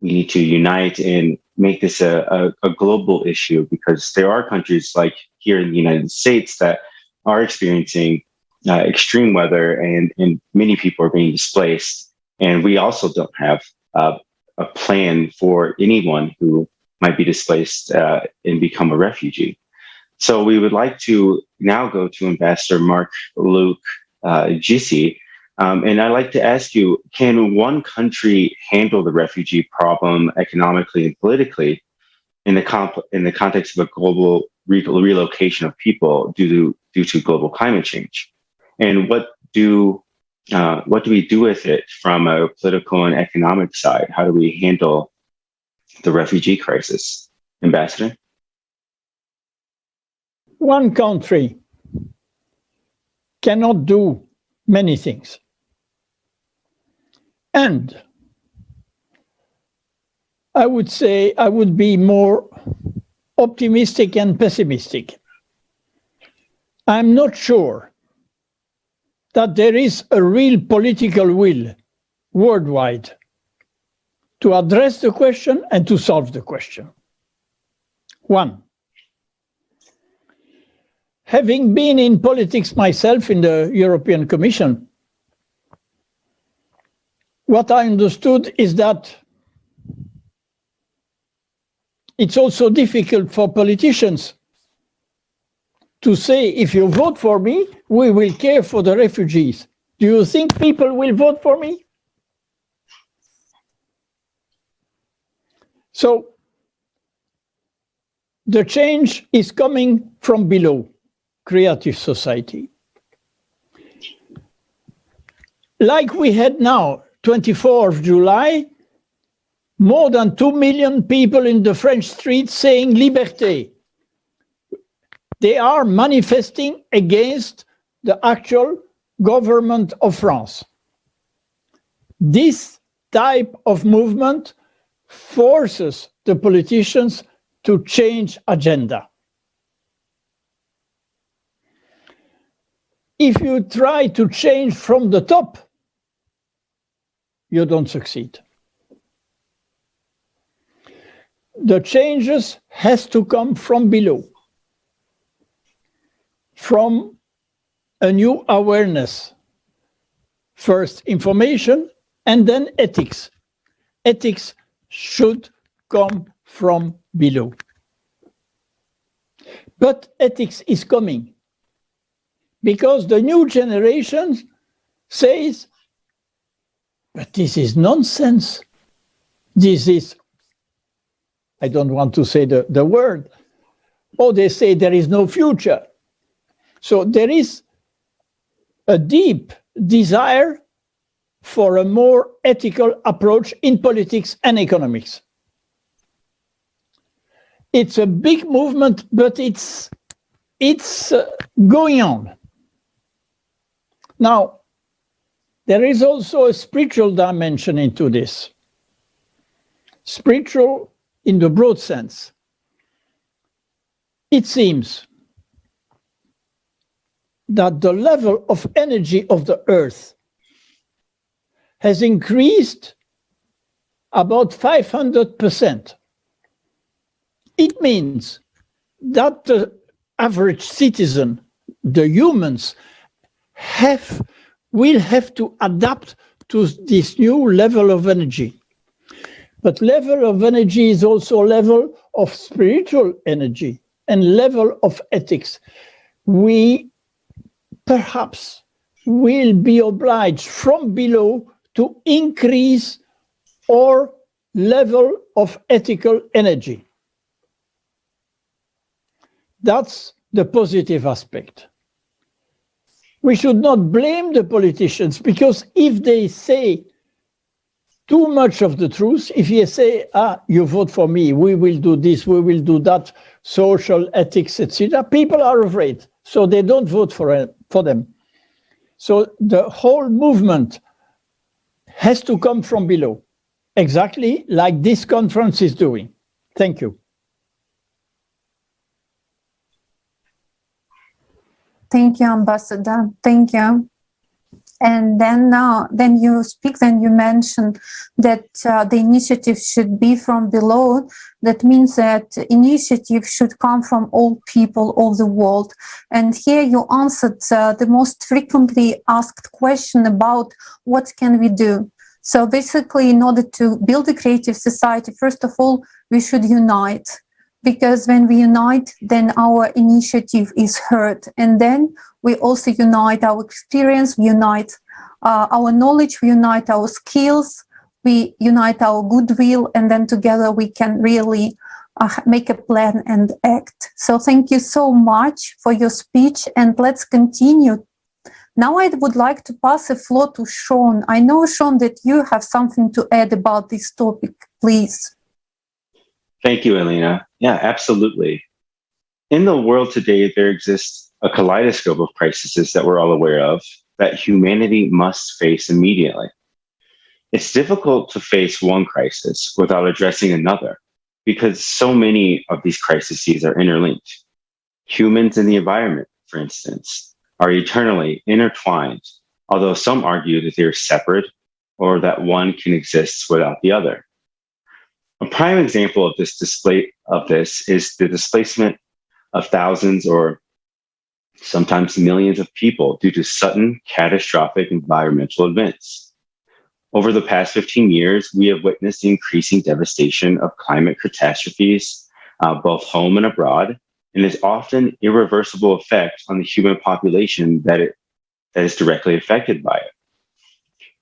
unite and make this a global issue, because there are countries like here in the United States that are experiencing extreme weather, and many people are being displaced. And we also don't have a plan for anyone who might be displaced and become a refugee. So we would like to now go to Ambassador Marc-Luc Gissi. And I'd like to ask you, can one country handle the refugee problem economically and politically in the context of a global relocation of people due to global climate change? And what do we do with it from a political and economic side? How do we handle the refugee crisis? Ambassador? One country cannot do many things. And I would say I would be more optimistic and pessimistic. I'm not sure that there is a real political will worldwide to address the question and to solve the question. One, having been in politics myself in the European Commission, what I understood is that it's also difficult for politicians to say, if you vote for me, we will care for the refugees. Do you think people will vote for me? So the change is coming from below, creative society. Like we had now, 24th of July, more than 2 million people in the French streets saying liberté. They are manifesting against the actual government of France. This type of movement forces the politicians to change agenda. If you try to change from the top, you don't succeed. The changes has to come from below, from a new awareness. First information and then ethics. Ethics should come from below. But ethics is coming because the new generation says, but this is nonsense. This is, I don't want to say the word. Oh, they say there is no future. So there is a deep desire for a more ethical approach in politics and economics. It's a big movement, but it's going on. Now, there is also a spiritual dimension into this. Spiritual in the broad sense. It seems that the level of energy of the Earth has increased about 500%. It means that the average citizen, the humans, will have to adapt to this new level of energy. But level of energy is also level of spiritual energy and level of ethics. We perhaps will be obliged from below to increase our level of ethical energy. That's the positive aspect. We should not blame the politicians, because if they say too much of the truth, if you say, you vote for me, we will do this, we will do that, social ethics, etc., people are afraid, so they don't vote for them. So the whole movement has to come from below, exactly like this conference is doing. Thank you. Thank you, Ambassador. Thank you. And then you speak, then you mention that the initiative should be from below. That means that initiative should come from all people of the world. And here you answered the most frequently asked question about what can we do. So basically, in order to build a creative society, first of all, we should unite. Because when we unite, then our initiative is heard. And then we also unite our experience, we unite our knowledge, we unite our skills, we unite our goodwill, and then together we can really make a plan and act. So thank you so much for your speech, and let's continue. Now I would like to pass the floor to Sean. I know, Sean, that you have something to add about this topic, please. Thank you, Elena. Yeah, absolutely. In the world today, there exists a kaleidoscope of crises that we're all aware of that humanity must face immediately. It's difficult to face one crisis without addressing another because so many of these crises are interlinked. Humans and the environment, for instance, are eternally intertwined, although some argue that they're separate or that one can exist without the other. A prime example of this is the displacement of thousands or sometimes millions of people due to sudden catastrophic environmental events. Over the past 15 years, we have witnessed the increasing devastation of climate catastrophes, both home and abroad, and its often irreversible effect on the human population that is directly affected by it.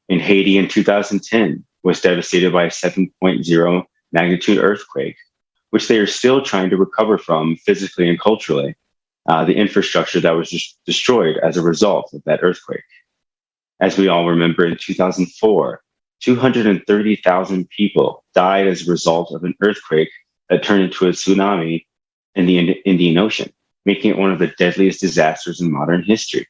In Haiti in 2010, was devastated by a 7.0 magnitude earthquake, which they are still trying to recover from physically and culturally, the infrastructure that was just destroyed as a result of that earthquake. As we all remember, in 2004, 230,000 people died as a result of an earthquake that turned into a tsunami in the Indian Ocean, making it one of the deadliest disasters in modern history.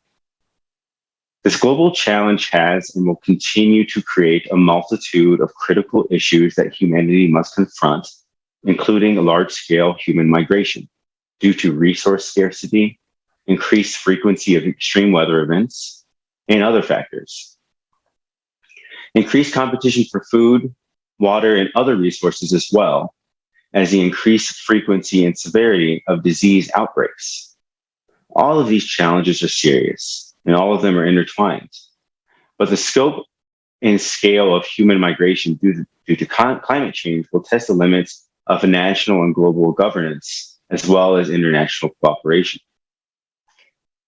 This global challenge has and will continue to create a multitude of critical issues that humanity must confront, including large-scale human migration due to resource scarcity, increased frequency of extreme weather events, and other factors. Increased competition for food, water, and other resources as well as the increased frequency and severity of disease outbreaks. All of these challenges are serious, and all of them are intertwined. But the scope and scale of human migration due to climate change will test the limits of national and global governance, as well as international cooperation.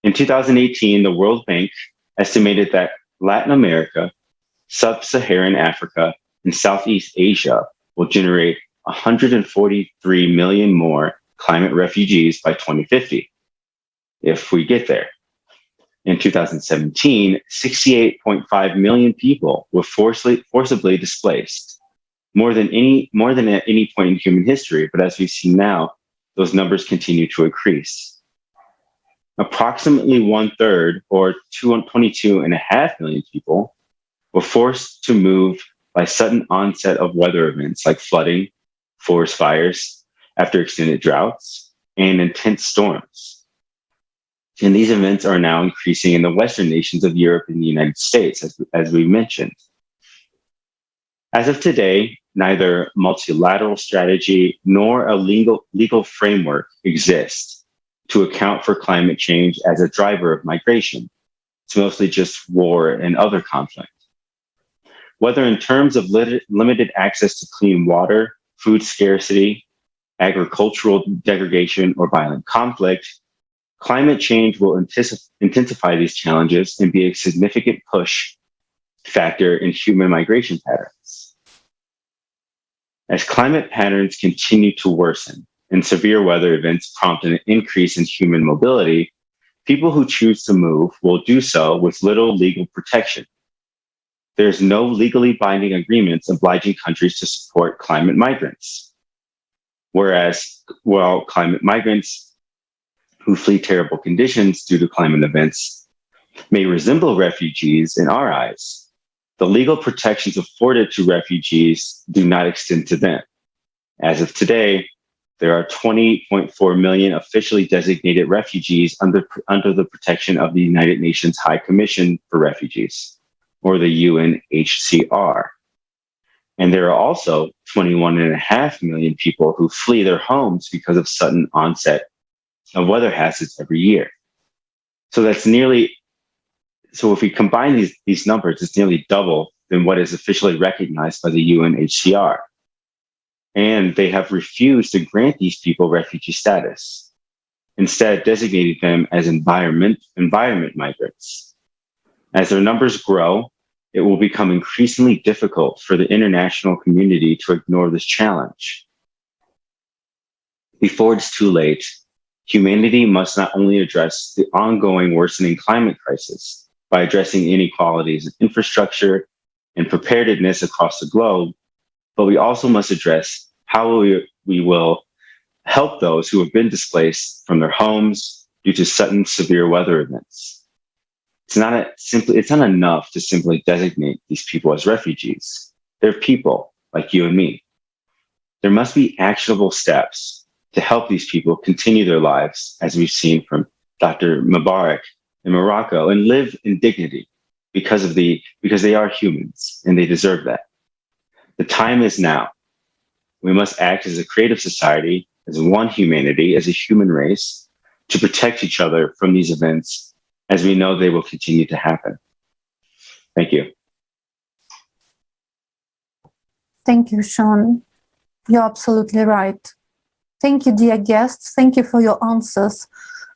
In 2018, the World Bank estimated that Latin America, Sub-Saharan Africa, and Southeast Asia will generate 143 million more climate refugees by 2050. if we get there. In 2017, 68.5 million people were forcibly displaced, more than at any point in human history. But as we see now, those numbers continue to increase. Approximately 1/3, or 22.5 million people, were forced to move by sudden onset of weather events like flooding, forest fires after extended droughts, and intense storms. And these events are now increasing in the Western nations of Europe and the United States, as we mentioned. As of today, neither multilateral strategy nor a legal framework exists to account for climate change as a driver of migration. It's mostly just war and other conflict. Whether in terms of limited access to clean water, food scarcity, agricultural degradation, or violent conflict, climate change will intensify these challenges and be a significant push factor in human migration patterns. As climate patterns continue to worsen and severe weather events prompt an increase in human mobility, people who choose to move will do so with little legal protection. There's no legally binding agreements obliging countries to support climate migrants. Whereas, while climate migrants who flee terrible conditions due to climate events may resemble refugees in our eyes, the legal protections afforded to refugees do not extend to them. As of today, there are 20.4 million officially designated refugees under the protection of the United Nations High Commission for Refugees, or the UNHCR. And there are also 21.5 million people who flee their homes because of sudden onset of weather hazards every year. So if we combine these numbers, it's nearly double than what is officially recognized by the UNHCR. And they have refused to grant these people refugee status, instead designating them as environment migrants. As their numbers grow, it will become increasingly difficult for the international community to ignore this challenge. Before it's too late, humanity must not only address the ongoing worsening climate crisis by addressing inequalities in infrastructure and preparedness across the globe, but we also must address how we will help those who have been displaced from their homes due to sudden severe weather events. It's not enough to simply designate these people as refugees. They're people like you and me. There must be actionable steps to help these people continue their lives, as we've seen from Dr. Mubarak in Morocco, and live in dignity because they are humans and they deserve that. The time is now. We must act as a creative society, as one humanity, as a human race, to protect each other from these events, as we know they will continue to happen. Thank you. Thank you, Sean. You're absolutely right. Thank you, dear guests. Thank you for your answers.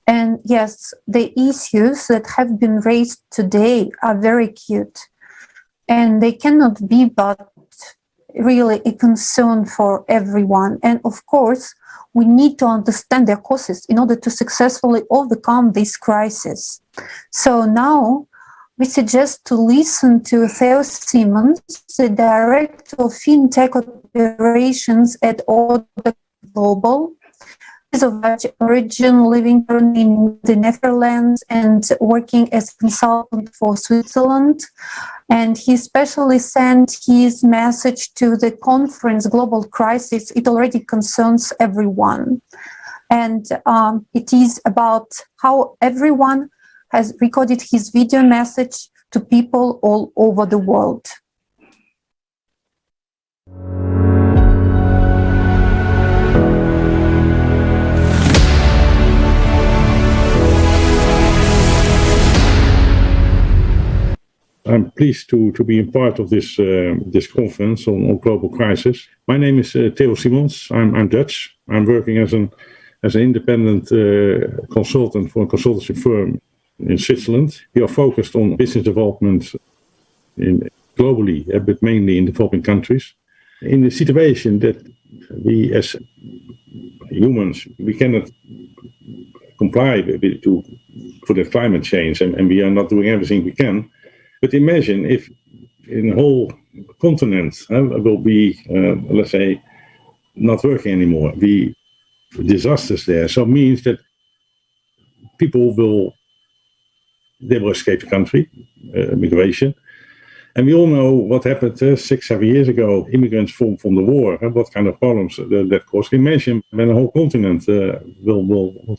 And yes, the issues that have been raised today are very acute, and they cannot be but really a concern for everyone. And of course, we need to understand their causes in order to successfully overcome this crisis. So now we suggest to listen to Theo Simmons, the Director of FinTech Operations at Order Global. He's of origin, living in the Netherlands and working as a consultant for Switzerland. And he especially sent his message to the conference Global Crisis. It already concerns everyone. And it is about how everyone has recorded his video message to people all over the world. I'm pleased to be a part of this conference on global crisis. My name is Theo Simmons. I'm Dutch. I'm working as an independent consultant for a consultancy firm in Switzerland. We are focused on business development globally, but mainly in developing countries. In the situation that we as humans, we cannot comply for the climate change, and we are not doing everything we can. But imagine if in the whole continent will be, let's say, not working anymore. Disasters there. So it means that people will escape the country, migration. And we all know what happened 6-7 years ago, immigrants from the war, what kind of problems that caused. Imagine when a whole continent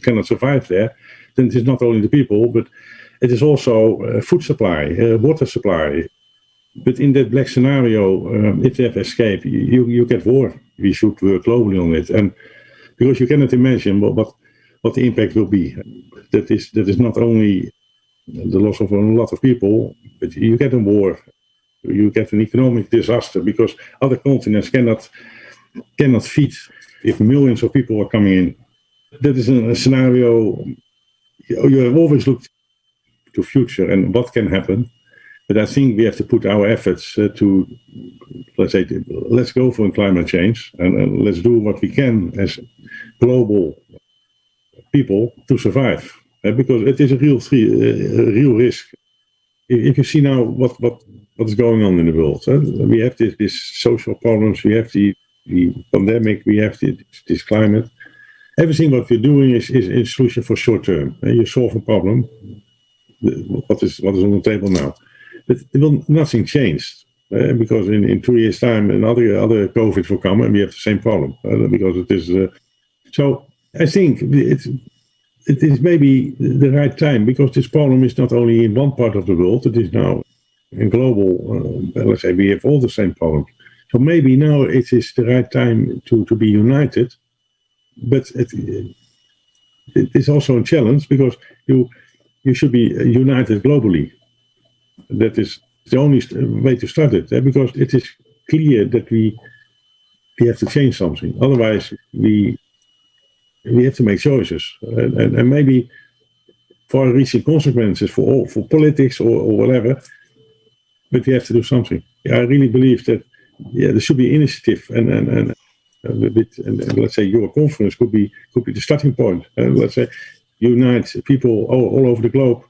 cannot survive there, then it is not only the people, but it is also food supply, water supply. But in that black scenario, if they have escaped, you get war. We should work globally on it. And because you cannot imagine what the impact will be. That is not only the loss of a lot of people, but you get a war. You get an economic disaster because other continents cannot feed if millions of people are coming in. That is a scenario you have always looked to future and what can happen. But I think we have to put our efforts to, let's go for climate change and let's do what we can as global people to survive. Because it is a real risk. If you see now what is going on in the world, we have this social problems, we have the pandemic, we have this climate. Everything what we're doing is a solution for short term. You solve a problem. What is on the table now? But nothing changed because in 2 years' time another COVID will come and we have the same problem because it is. So I think it is maybe the right time because this problem is not only in one part of the world, it is now in global, let's say we have all the same problems. So maybe now it is the right time to be united, but it is also a challenge because you should be united globally. That is the only way to start it, because it is clear that we have to change something. Otherwise, we have to make choices, and maybe far-reaching consequences for politics or whatever. But we have to do something. I really believe that there should be initiative, and let's say your conference could be the starting point. Let's say unite people all over the globe,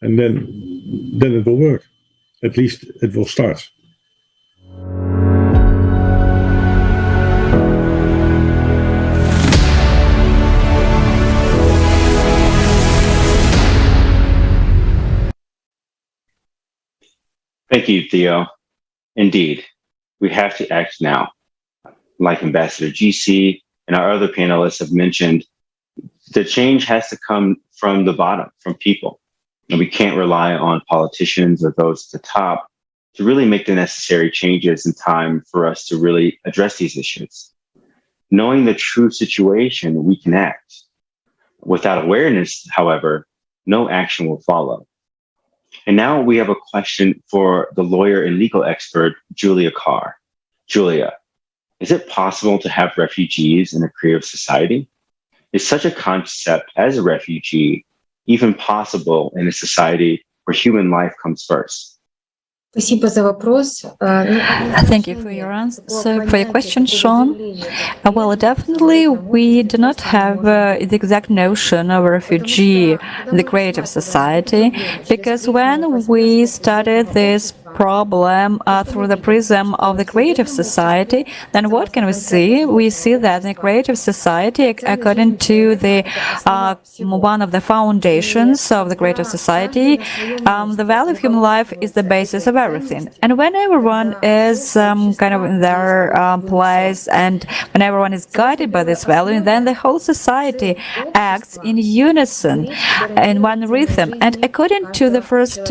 and then it will work. At least it will start. Thank you, Theo. Indeed, we have to act now. Like Ambassador GC and our other panelists have mentioned, the change has to come from the bottom, from people. And we can't rely on politicians or those at the top to really make the necessary changes in time for us to really address these issues. Knowing the true situation, we can act. Without awareness, however, no action will follow. And now we have a question for the lawyer and legal expert, Julia Carr. Julia, is it possible to have refugees in a creative society? Is such a concept as a refugee even possible in a society where human life comes first? Спасибо за вопрос. Thank you for your answer. So for your question, Sean, well, definitely we do not have the exact notion of a refugee in the creative society, because when we studied this problem through the prism of the creative society, then what can we see? We see that in the creative society, according to the one of the foundations of the creative society, the value of human life is the basis of everything. And when everyone is kind of in their place, and when everyone is guided by this value, then the whole society acts in unison, in one rhythm. And according to the first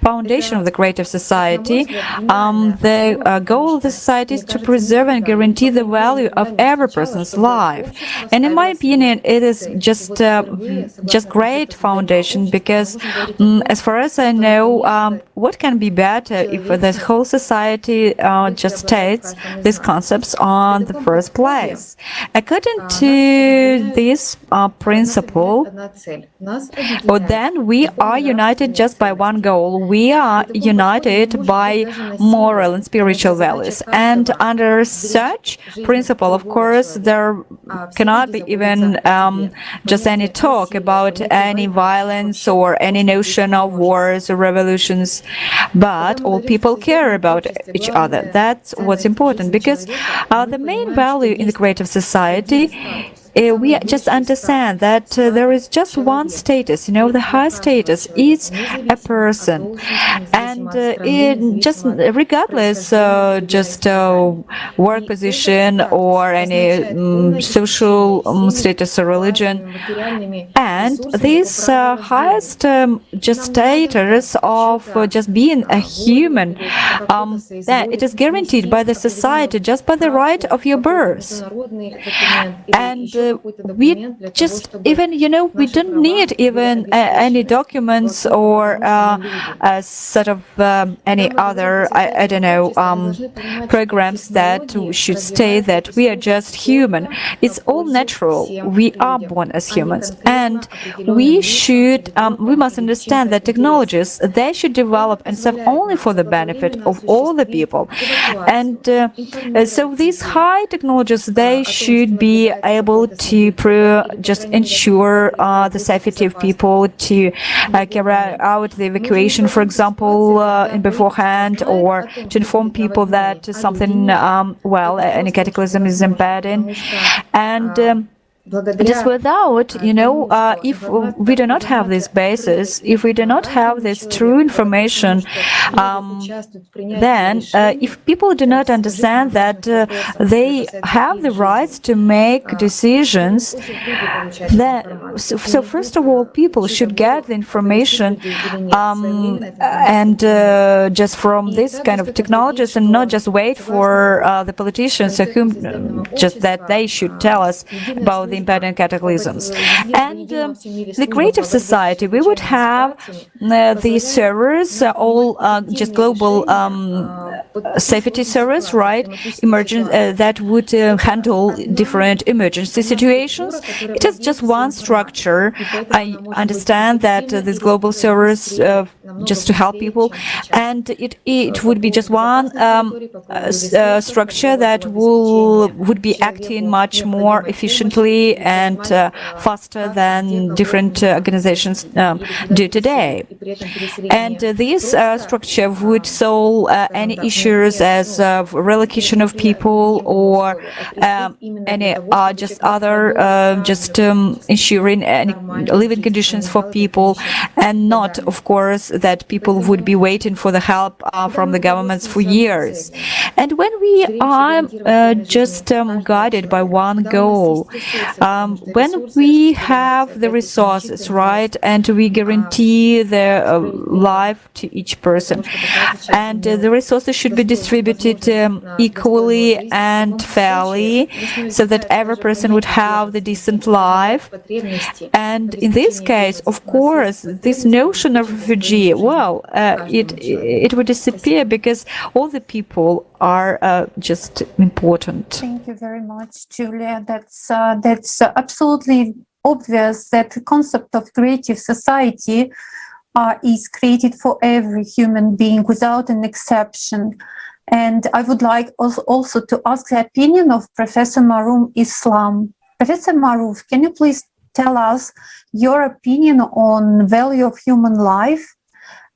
foundation of the creative society, the goal of the society is to preserve and guarantee the value of every person's life. And in my opinion, it is just great foundation, because as far as I know, what can be better if the whole society just states these concepts on the first place. According to this principle, then we are united just by one goal. We are united guided by moral and spiritual values. And under such principle, of course, there cannot be even just any talk about any violence or any notion of wars or revolutions, but all people care about each other. That's what's important, because the main value in the creative society, we just understand that there is just one status, the high status is a person, and it just regardless just work position or any social status or religion, and this highest just status of just being a human, that it is guaranteed by the society just by the right of your birth. And we just even we don't need even any documents or sort of any other I don't know programs that should state that we are just human. It's all natural. We are born as humans, and we must understand that technologies, they should develop and serve only for the benefit of all the people. And so these high technologies, they should be able to just ensure the safety of people, to carry out the evacuation, for example, in beforehand, or to inform people that something, any cataclysm is impending. And just without, if we do not have this basis, if we do not have this true information, then if people do not understand that they have the rights to make decisions, then, so first of all, people should get the information and just from this kind of technologies, and not just wait for the politicians whom just that they should tell us about the impending cataclysms. And the creative society, we would have the servers, all just global safety servers, right? That would handle different emergency situations. It is just one structure. I understand that these global servers just to help people, and it would be just one structure that would be acting much more efficiently and faster than different organizations do today. And this structure would solve any issues as relocation of people or any just other ensuring any living conditions for people, and not, of course, that people would be waiting for the help from the governments for years. And when we are just guided by one goal, when we have the resources, right, and we guarantee the life to each person, and the resources should be distributed equally and fairly, so that every person would have the decent life. And in this case, of course, this notion of refugee, it would disappear, because all the people are just important. Thank you very much, Julia. That's absolutely obvious that the concept of creative society is created for every human being without an exception. And I would like also to ask the opinion of Professor Marouf Islam. Professor Marouf, can you please tell us your opinion on value of human life?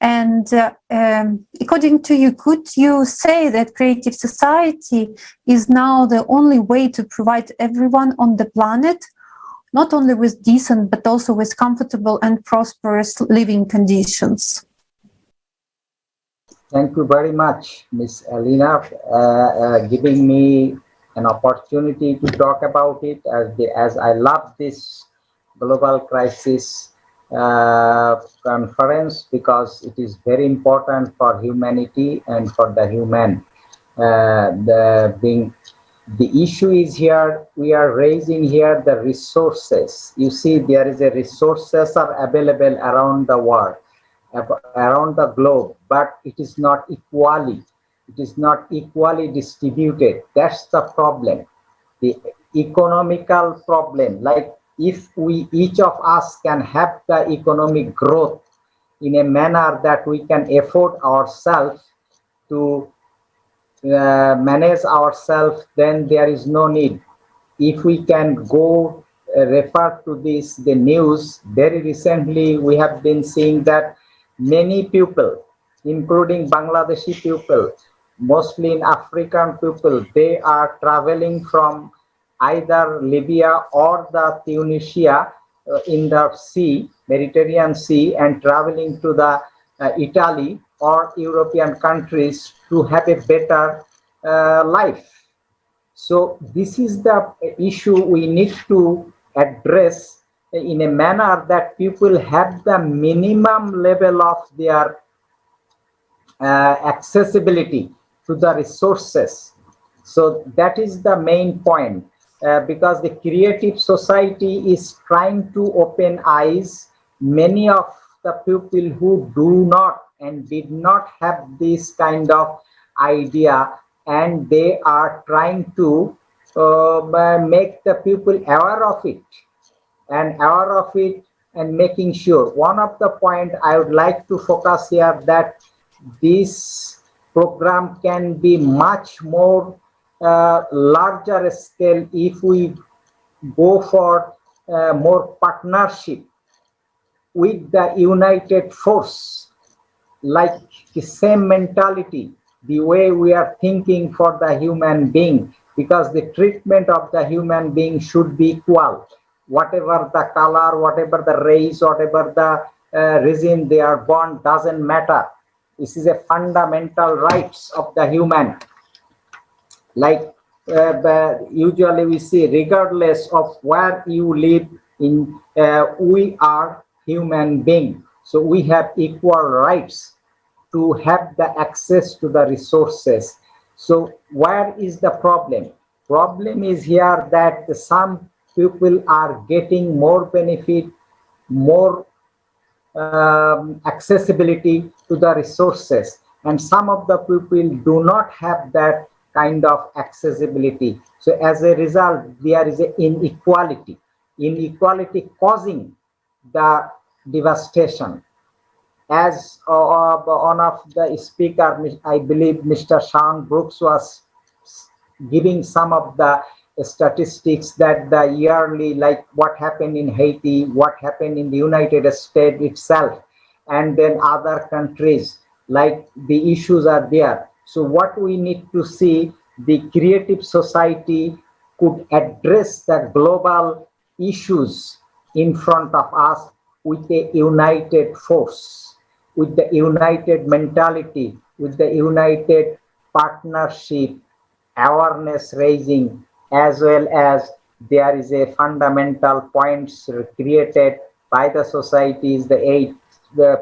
And according to you, could you say that creative society is now the only way to provide everyone on the planet, not only with decent, but also with comfortable and prosperous living conditions? Thank you very much, Ms. Alina, giving me an opportunity to talk about it, as I love this global crisis conference, because it is very important for humanity and for the human. The issue is here, we are raising here the resources. You see, there is a resources are available around the world, around the globe, but it is not equally distributed. That's the problem, the economical problem. Like, if we, each of us, can have the economic growth, in a manner that we can afford ourselves to manage ourselves, then there is no need. If we can go refer to this, the news, very recently we have been seeing that many people, including Bangladeshi people, mostly in African people, they are traveling from either Libya or the Tunisia in the sea, Mediterranean Sea, and traveling to the Italy or European countries to have a better life. So this is the issue we need to address in a manner that people have the minimum level of their accessibility to the resources. So that is the main point, because the creative society is trying to open eyes. Many of the people who do not and did not have this kind of idea, and they are trying to make the people aware of it and making sure. One of the point I would like to focus here, that this program can be much more larger scale if we go for more partnership with the united force, like the same mentality, the way we are thinking for the human being, because the treatment of the human being should be equal, whatever the color, whatever the race, whatever the reason they are born, doesn't matter. This is a fundamental rights of the human. Like usually we see, regardless of where you live in, we are human being. So we have equal rights to have the access to the resources. So where is the problem? Problem is here that some people are getting more benefit, more accessibility to the resources, and some of the people do not have that kind of accessibility. So as a result, there is an inequality causing the devastation. As one of the speaker, I believe Mr. Sean Brooks, was giving some of the statistics that the yearly, like what happened in Haiti, what happened in the United States itself, and then other countries, like the issues are there. So what we need to see, the creative society could address the global issues in front of us with a united force, with the united mentality, with the united partnership, awareness raising, as well as there is a fundamental points created by the societies, the 8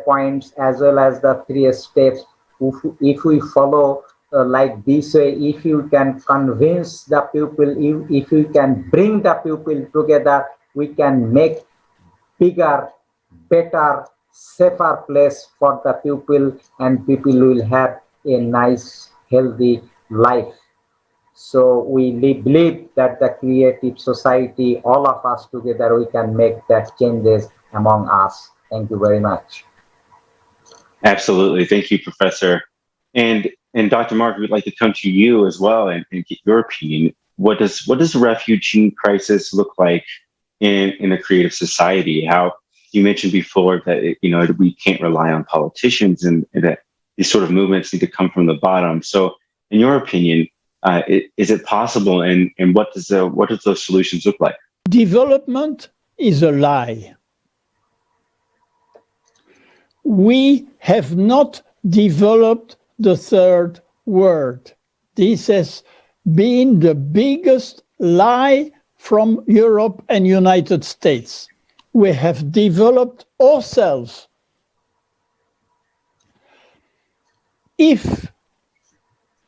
points, as well as the 3 steps. If we follow like this way, if you can convince the people, if you can bring the people together, we can make bigger, better, safer place for the people, and people will have a nice, healthy life. So we believe that the creative society, all of us together, we can make that changes among us. Thank you very much. Absolutely. Thank you, Professor. And Dr. Mark, we'd like to come to you as well and get your opinion. What does the refugee crisis look like in a creative society? How you mentioned before that we can't rely on politicians, and that these sort of movements need to come from the bottom. So, in your opinion, is it possible, and what does those solutions look like? Development is a lie. We have not developed the third world. This has been the biggest lie from Europe and United States. We have developed ourselves. If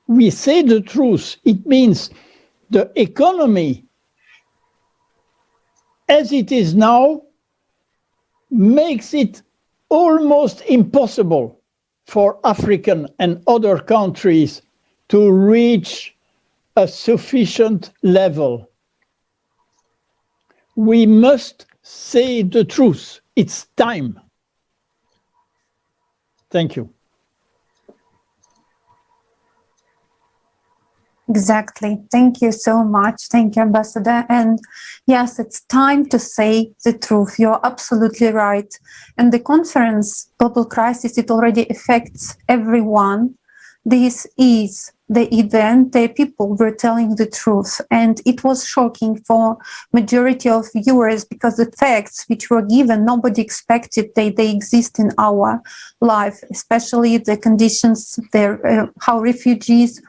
we say the truth, it means the economy as it is now makes it almost impossible for African and other countries to reach a sufficient level. We must say the truth. It's time. Thank you. Exactly. Thank you so much. Thank you, Ambassador. And yes, it's time to say the truth. You're absolutely right. And the conference, Global Crisis, it already affects everyone. This is the event, the people were telling the truth. And it was shocking for majority of viewers because the facts which were given, nobody expected they exist in our life, especially the conditions there, how refugees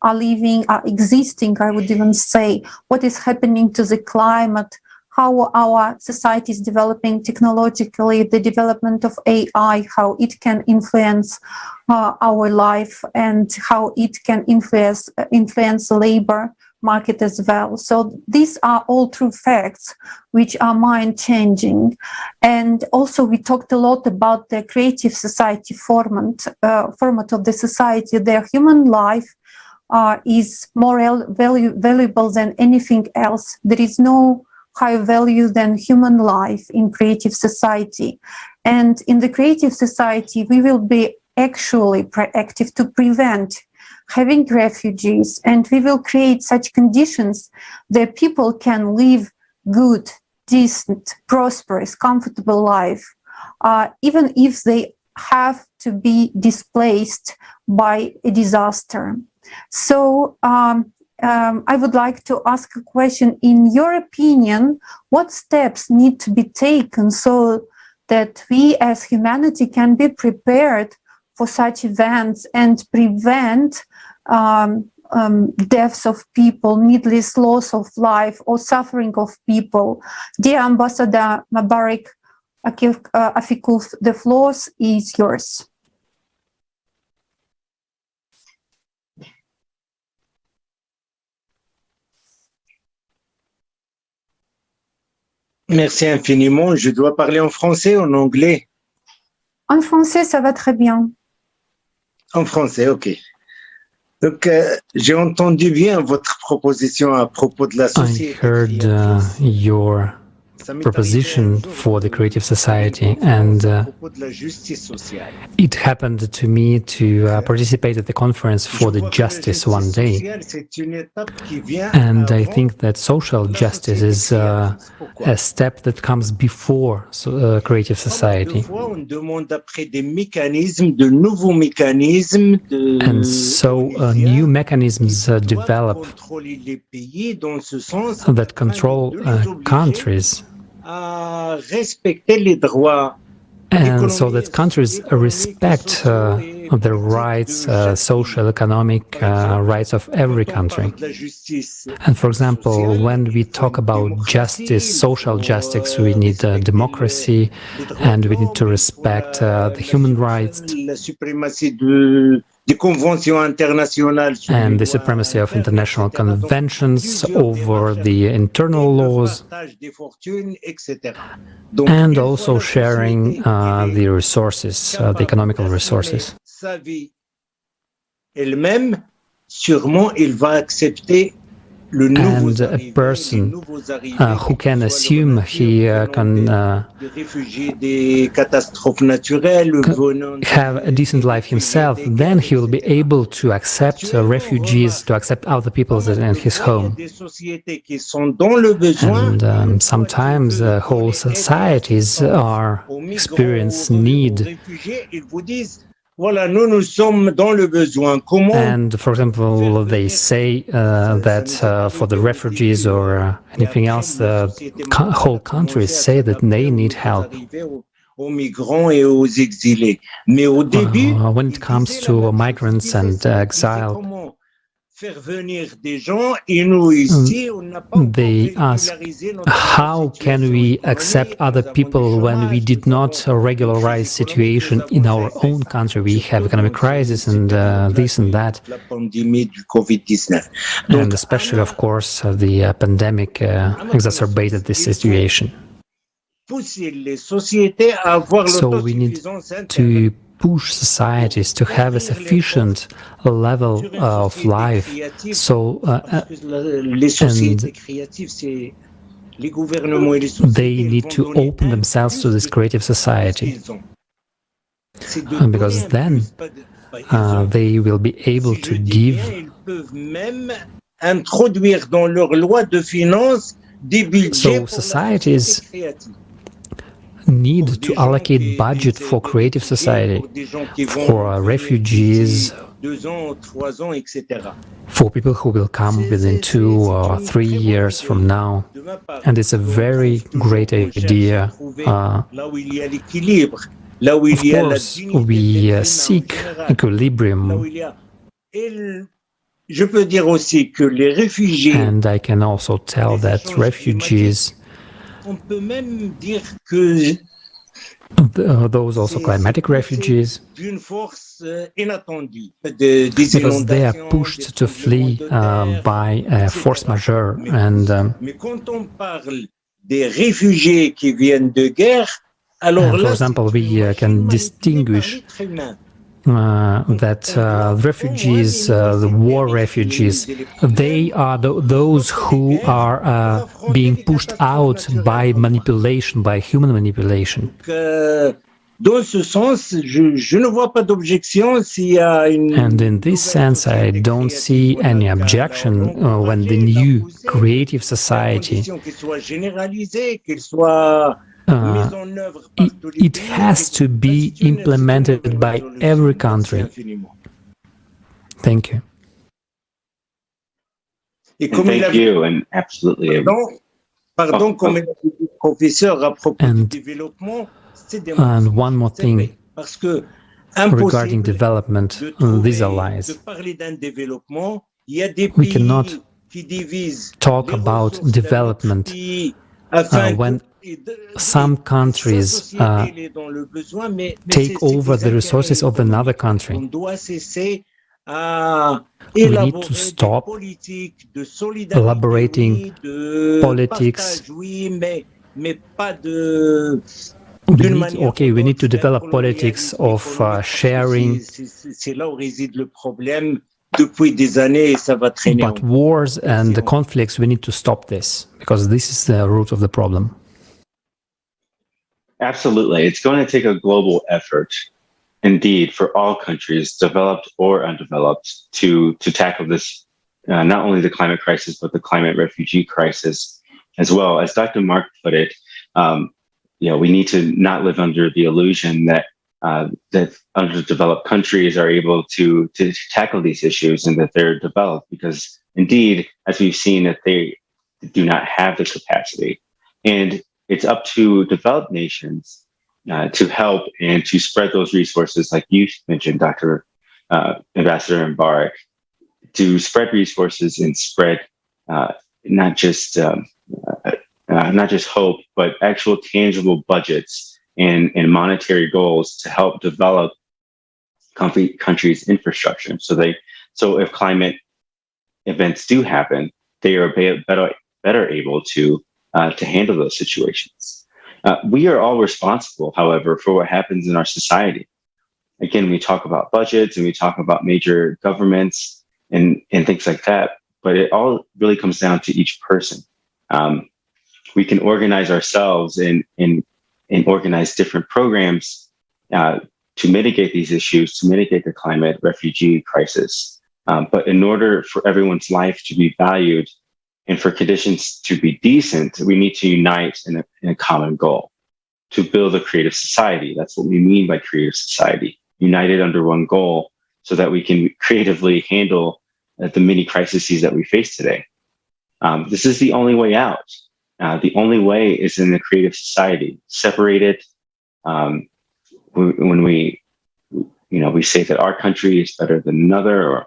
are living, are existing, I would even say, what is happening to the climate, how our society is developing technologically, the development of AI, how it can influence our life and how it can influence the labor market as well. So these are all true facts which are mind-changing. And also we talked a lot about the creative society format of the society. Their human life is more valuable than anything else. There is no higher value than human life in creative society. And in the creative society, we will be actually proactive to prevent having refugees, and we will create such conditions that people can live good, decent, prosperous, comfortable life, even if they have to be displaced by a disaster. So I would like to ask a question. In your opinion, what steps need to be taken so that we as humanity can be prepared for such events and prevent deaths of people, needless loss of life or suffering of people? Dear Ambassador Mabarik Afikov, the floor is yours. Merci infiniment. Je dois parler en français ou en anglais? En français, ça va très bien. En français, ok. Donc, j'ai entendu bien votre proposition à propos de la société. I heard your proposition for the creative society, and it happened to me to participate at the conference for the justice one day. And I think that social justice is a step that comes before creative society. And so new mechanisms develop that control countries, and so that countries respect the rights, social, economic rights of every country. And for example, when we talk about justice, social justice, we need democracy, and we need to respect the human rights and the supremacy of international conventions over the internal laws, and also sharing the resources, the economical resources. And a person who can assume he can have a decent life himself, then he will be able to accept refugees, to accept other people in his home. And sometimes whole societies are experience need. And for example, they say that for the refugees or anything else, whole countries say that they need help. When it comes to migrants and exile, they ask, how can we accept other people when we did not regularize situation in our own country? We have economic crisis and this and that. And especially, of course, the pandemic exacerbated this situation. So we need to push societies to have a sufficient level of life. So, and they need to open themselves to this creative society. because then they will be able to give. So societies need to allocate budget for creative society, for refugees, for people who will come within 2 or 3 years from now. And it's a very great idea. Of course, we seek equilibrium. And I can also tell that refugees, those also climatic refugees, because they are pushed to flee by force majeure. And for example, we can distinguish that refugees, the war refugees, they are those who are being pushed out by manipulation, by human manipulation. And in this sense, I don't see any objection when the new creative society it has to be implemented by every country. Thank you. And thank you, and absolutely. And one more thing regarding development, these allies. We cannot talk about development when some countries take over the resources of another country. We need to stop elaborating politics. We need to develop politics of sharing. But wars and the conflicts, we need to stop this, because this is the root of the problem. Absolutely. It's going to take a global effort, indeed, for all countries, developed or undeveloped, to tackle this, not only the climate crisis, but the climate refugee crisis as well. As Dr. Mark put it, we need to not live under the illusion that that underdeveloped countries are able to tackle these issues and that they're developed, because indeed, as we've seen, that they do not have the capacity. And it's up to developed nations to help and to spread those resources, like you mentioned, Dr. Ambassador Mbarak, to spread resources and spread not just hope, but actual tangible budgets and monetary goals to help develop countries' infrastructure. So if climate events do happen, they are better able to handle those situations. We are all responsible, however, for what happens in our society. Again, we talk about budgets and we talk about major governments and things like that, but it all really comes down to each person. We can organize ourselves and organize different programs to mitigate these issues, to mitigate the climate refugee crisis. But in order for everyone's life to be valued and for conditions to be decent, we need to unite in a common goal, to build a creative society. That's what we mean by creative society, united under one goal so that we can creatively handle the many crises that we face today. This is the only way out. The only way is in the creative society, separated. When we say that our country is better than another, or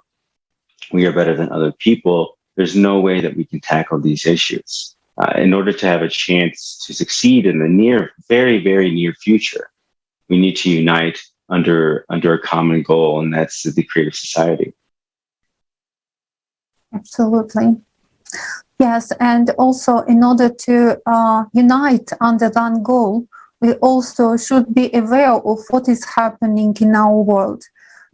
we are better than other people, there's no way that we can tackle these issues. In order to have a chance to succeed in the very, very near future, we need to unite under a common goal, and that's the creative society. Absolutely. Yes, and also in order to unite under that goal, we also should be aware of what is happening in our world.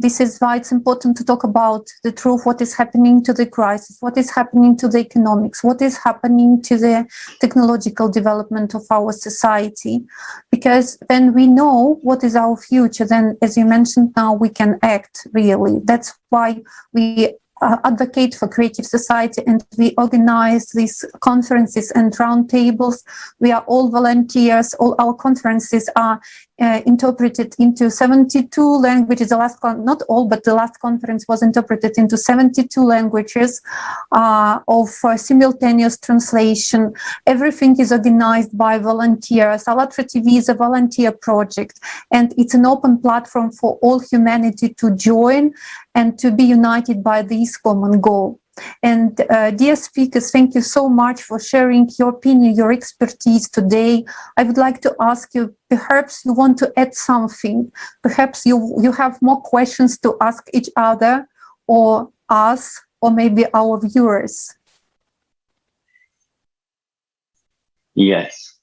This is why it's important to talk about the truth, what is happening to the crisis, what is happening to the economics, what is happening to the technological development of our society. Because when we know what is our future, then, as you mentioned now, we can act really. That's why we advocate for creative society, and we organize these conferences and roundtables. We are all volunteers. All our conferences are interpreted into 72 languages. The last not all, but the last conference was interpreted into 72 languages of simultaneous translation. Everything is organized by volunteers. ALLATRA TV is a volunteer project, and it's an open platform for all humanity to join and to be united by this common goal. And dear speakers, thank you so much for sharing your opinion, your expertise today. I would like to ask you, perhaps you want to add something. Perhaps you have more questions to ask each other or us, or maybe our viewers. Yes.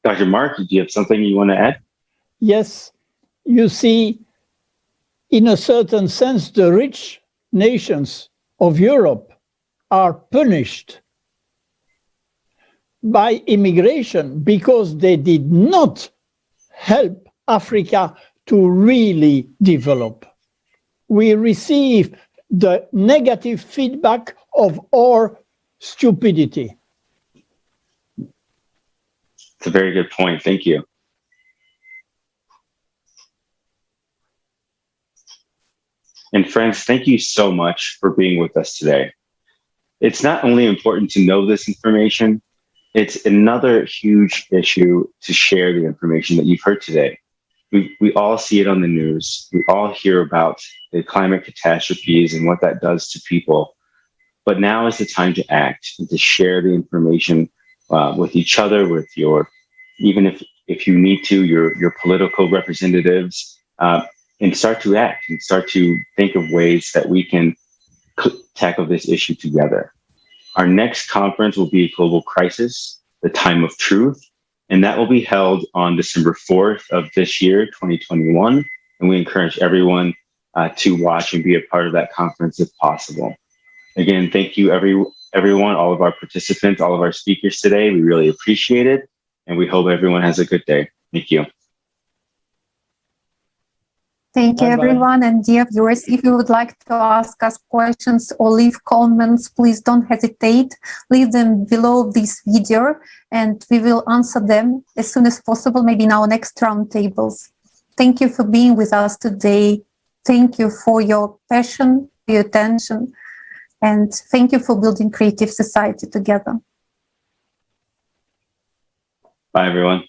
Dr. Mark, do you have something you want to add? Yes. You see, in a certain sense, the rich nations of Europe are punished by immigration because they did not help Africa to really develop. We receive the negative feedback of our stupidity. It's a very good point. Thank you. And friends, thank you so much for being with us today. It's not only important to know this information, it's another huge issue to share the information that you've heard today. We all see it on the news. We all hear about the climate catastrophes and what that does to people. But now is the time to act and to share the information with each other, with your, even if you need to, your political representatives, and start to act and start to think of ways that we can tackle this issue together. Our next conference will be Global Crisis, the Time of Truth, and that will be held on December 4th of this year, 2021. And we encourage everyone to watch and be a part of that conference if possible. Again, thank you everyone, all of our participants, all of our speakers today. We really appreciate it. And we hope everyone has a good day. Thank you. Thank you, everyone. And dear viewers, if you would like to ask us questions or leave comments, please don't hesitate. Leave them below this video and we will answer them as soon as possible, maybe in our next roundtables. Thank you for being with us today. Thank you for your passion, your attention, and thank you for building creative society together. Bye, everyone.